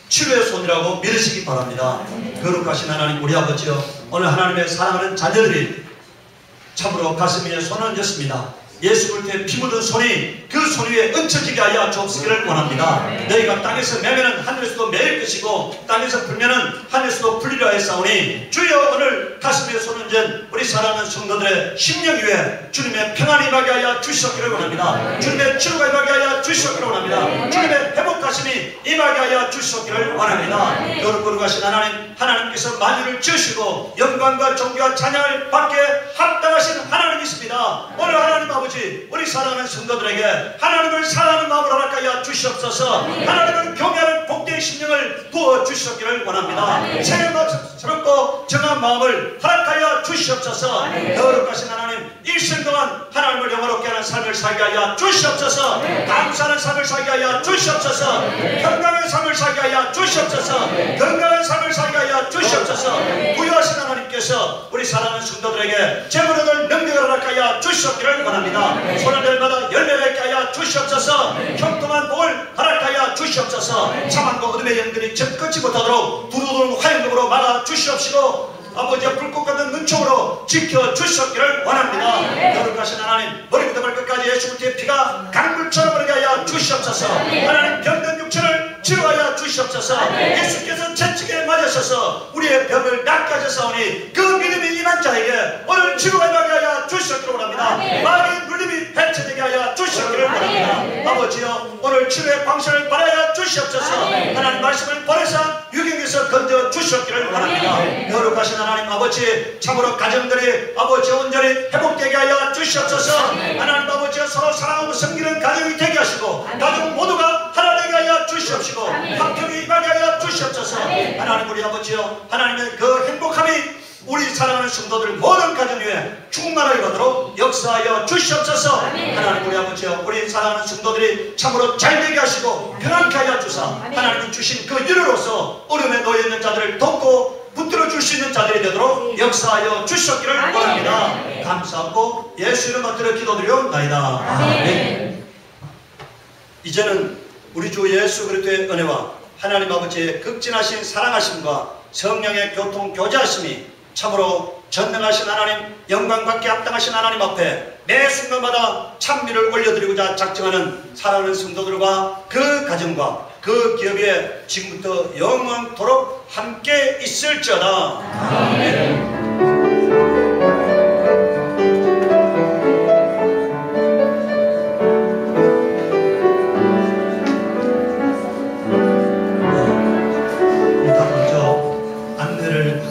치료의 손이라고 믿으시기 바랍니다. 거룩하신 하나님 우리 아버지여, 오늘 하나님의 사랑하는 자녀들이 참으로 가슴 위에 손을 얹었습니다. 예수 그리스도의 피 묻은 손이 그 손 위에 얹혀지게 하여 주옵시기를 원합니다. 너희가 땅에서 매면은 하늘에서도 매일 것이고 땅에서 풀면은 하늘에서도 풀리려 했사오니 주여 오늘 가슴 위에 손 얹은 우리 사랑하는 성도들의 심령 위에 주님의 평안이 임하게 하여 주시옵기를 원합니다. 주님의 치료가 임하게 하여 주시옵기를 원합니다. 주님의 회복하심이 임하게 하여 주시옵기를 원합니다. 거룩하신 하나님께서 만유를 지으시고 영광과 존귀와 찬양을 받게 합당하신 하나님이십니다. 오늘 하나님 아버지 우리 사랑하는 성도들에게 하나님을 사랑하는 마음으로 허락하여 주시옵소서. 하나님을 경외하는 복된 심령을 부어 주시옵기를 원합니다. 새롭고 정한 마음을 허락하여 주시옵소서. 거룩하신 하나님, 일생 동안 하나님을 영화롭게 하는 삶을 살게 하여 주시옵소서. 감사하는 삶을 살게 하여 주시옵소서. 건강한 삶을 살게 하여 주시옵소서. 건강한 삶을 살게 하여 주시옵소서. 부여하신 하나님께서 우리 사랑하는 성도들에게 재물을 능력을 허락하여 주시옵기를 원합니다. 손을 날마다 열매가 있게 하여 주시옵소서. 형통한 복을 허락하여 주시옵소서. 참함과 어둠의 영들이 접근치 못하도록 두루두루 화염금으로 막아 주시옵시고 아버지의 불꽃 같은 눈총으로 지켜주셨기를 원합니다. 거룩하신 하나님, 머리부터 발끝까지 예수 그리스도의 피가 강물처럼 흐르게 하여 주시옵소서. 하나님, 병든 육체를 치료하여 주시옵소서. 예수께서 채찍에 맞으셔서 우리의 병을 낫게 하셨사오니 그 믿음이 임한 자에게 오늘 치료가 임하게 하여 주시옵기를 원합니다. 마귀의 눌림이 해체되게 하여 주시옵기를 원합니다. 아버지여, 오늘 치료의 방식을 바라여 주시옵소서. 하나님 말씀을 버려서 유경에서 건져 주시옵기를 원합니다. 거룩하신 하나님 아버지, 참으로 가정들이 아버지 온전히 회복되게 하여 주시옵소서. 하나님 아버지, 서로 사랑하고 섬기는 가정이 되게 하시고 가족 모두가 하나 되게 하여 주시옵시고 화평이 임하게 하여 주시옵소서. 하나님 우리 아버지여, 하나님의 그 행복함이 우리 사랑하는 성도들 모든 가정 위에 충만하게 받도록 역사하여 주시옵소서. 하나님 우리 아버지여, 우리 사랑하는 성도들이 참으로 잘되게 하시고 편안케 하여 주사 하나님이 주신 그 일로서 어려움에 놓여있는 자들을 돕고 붙들어 줄 수 있는 자들이 되도록 역사하여 주셨기를 원합니다. 감사하고 예수 이름으로 드려 기도드리옵나이다. 아멘. 이제는 우리 주 예수 그리스도의 은혜와 하나님 아버지의 극진하신 사랑하심과 성령의 교통 교제하심이 참으로 전능하신 하나님, 영광받게 합당하신 하나님 앞에 매 순간마다 찬미를 올려드리고자 작정하는 사랑하는 성도들과 그 가정과 그 기업에 지금부터 영원토록 함께 있을지어다. 아멘. 일단 먼저 안내를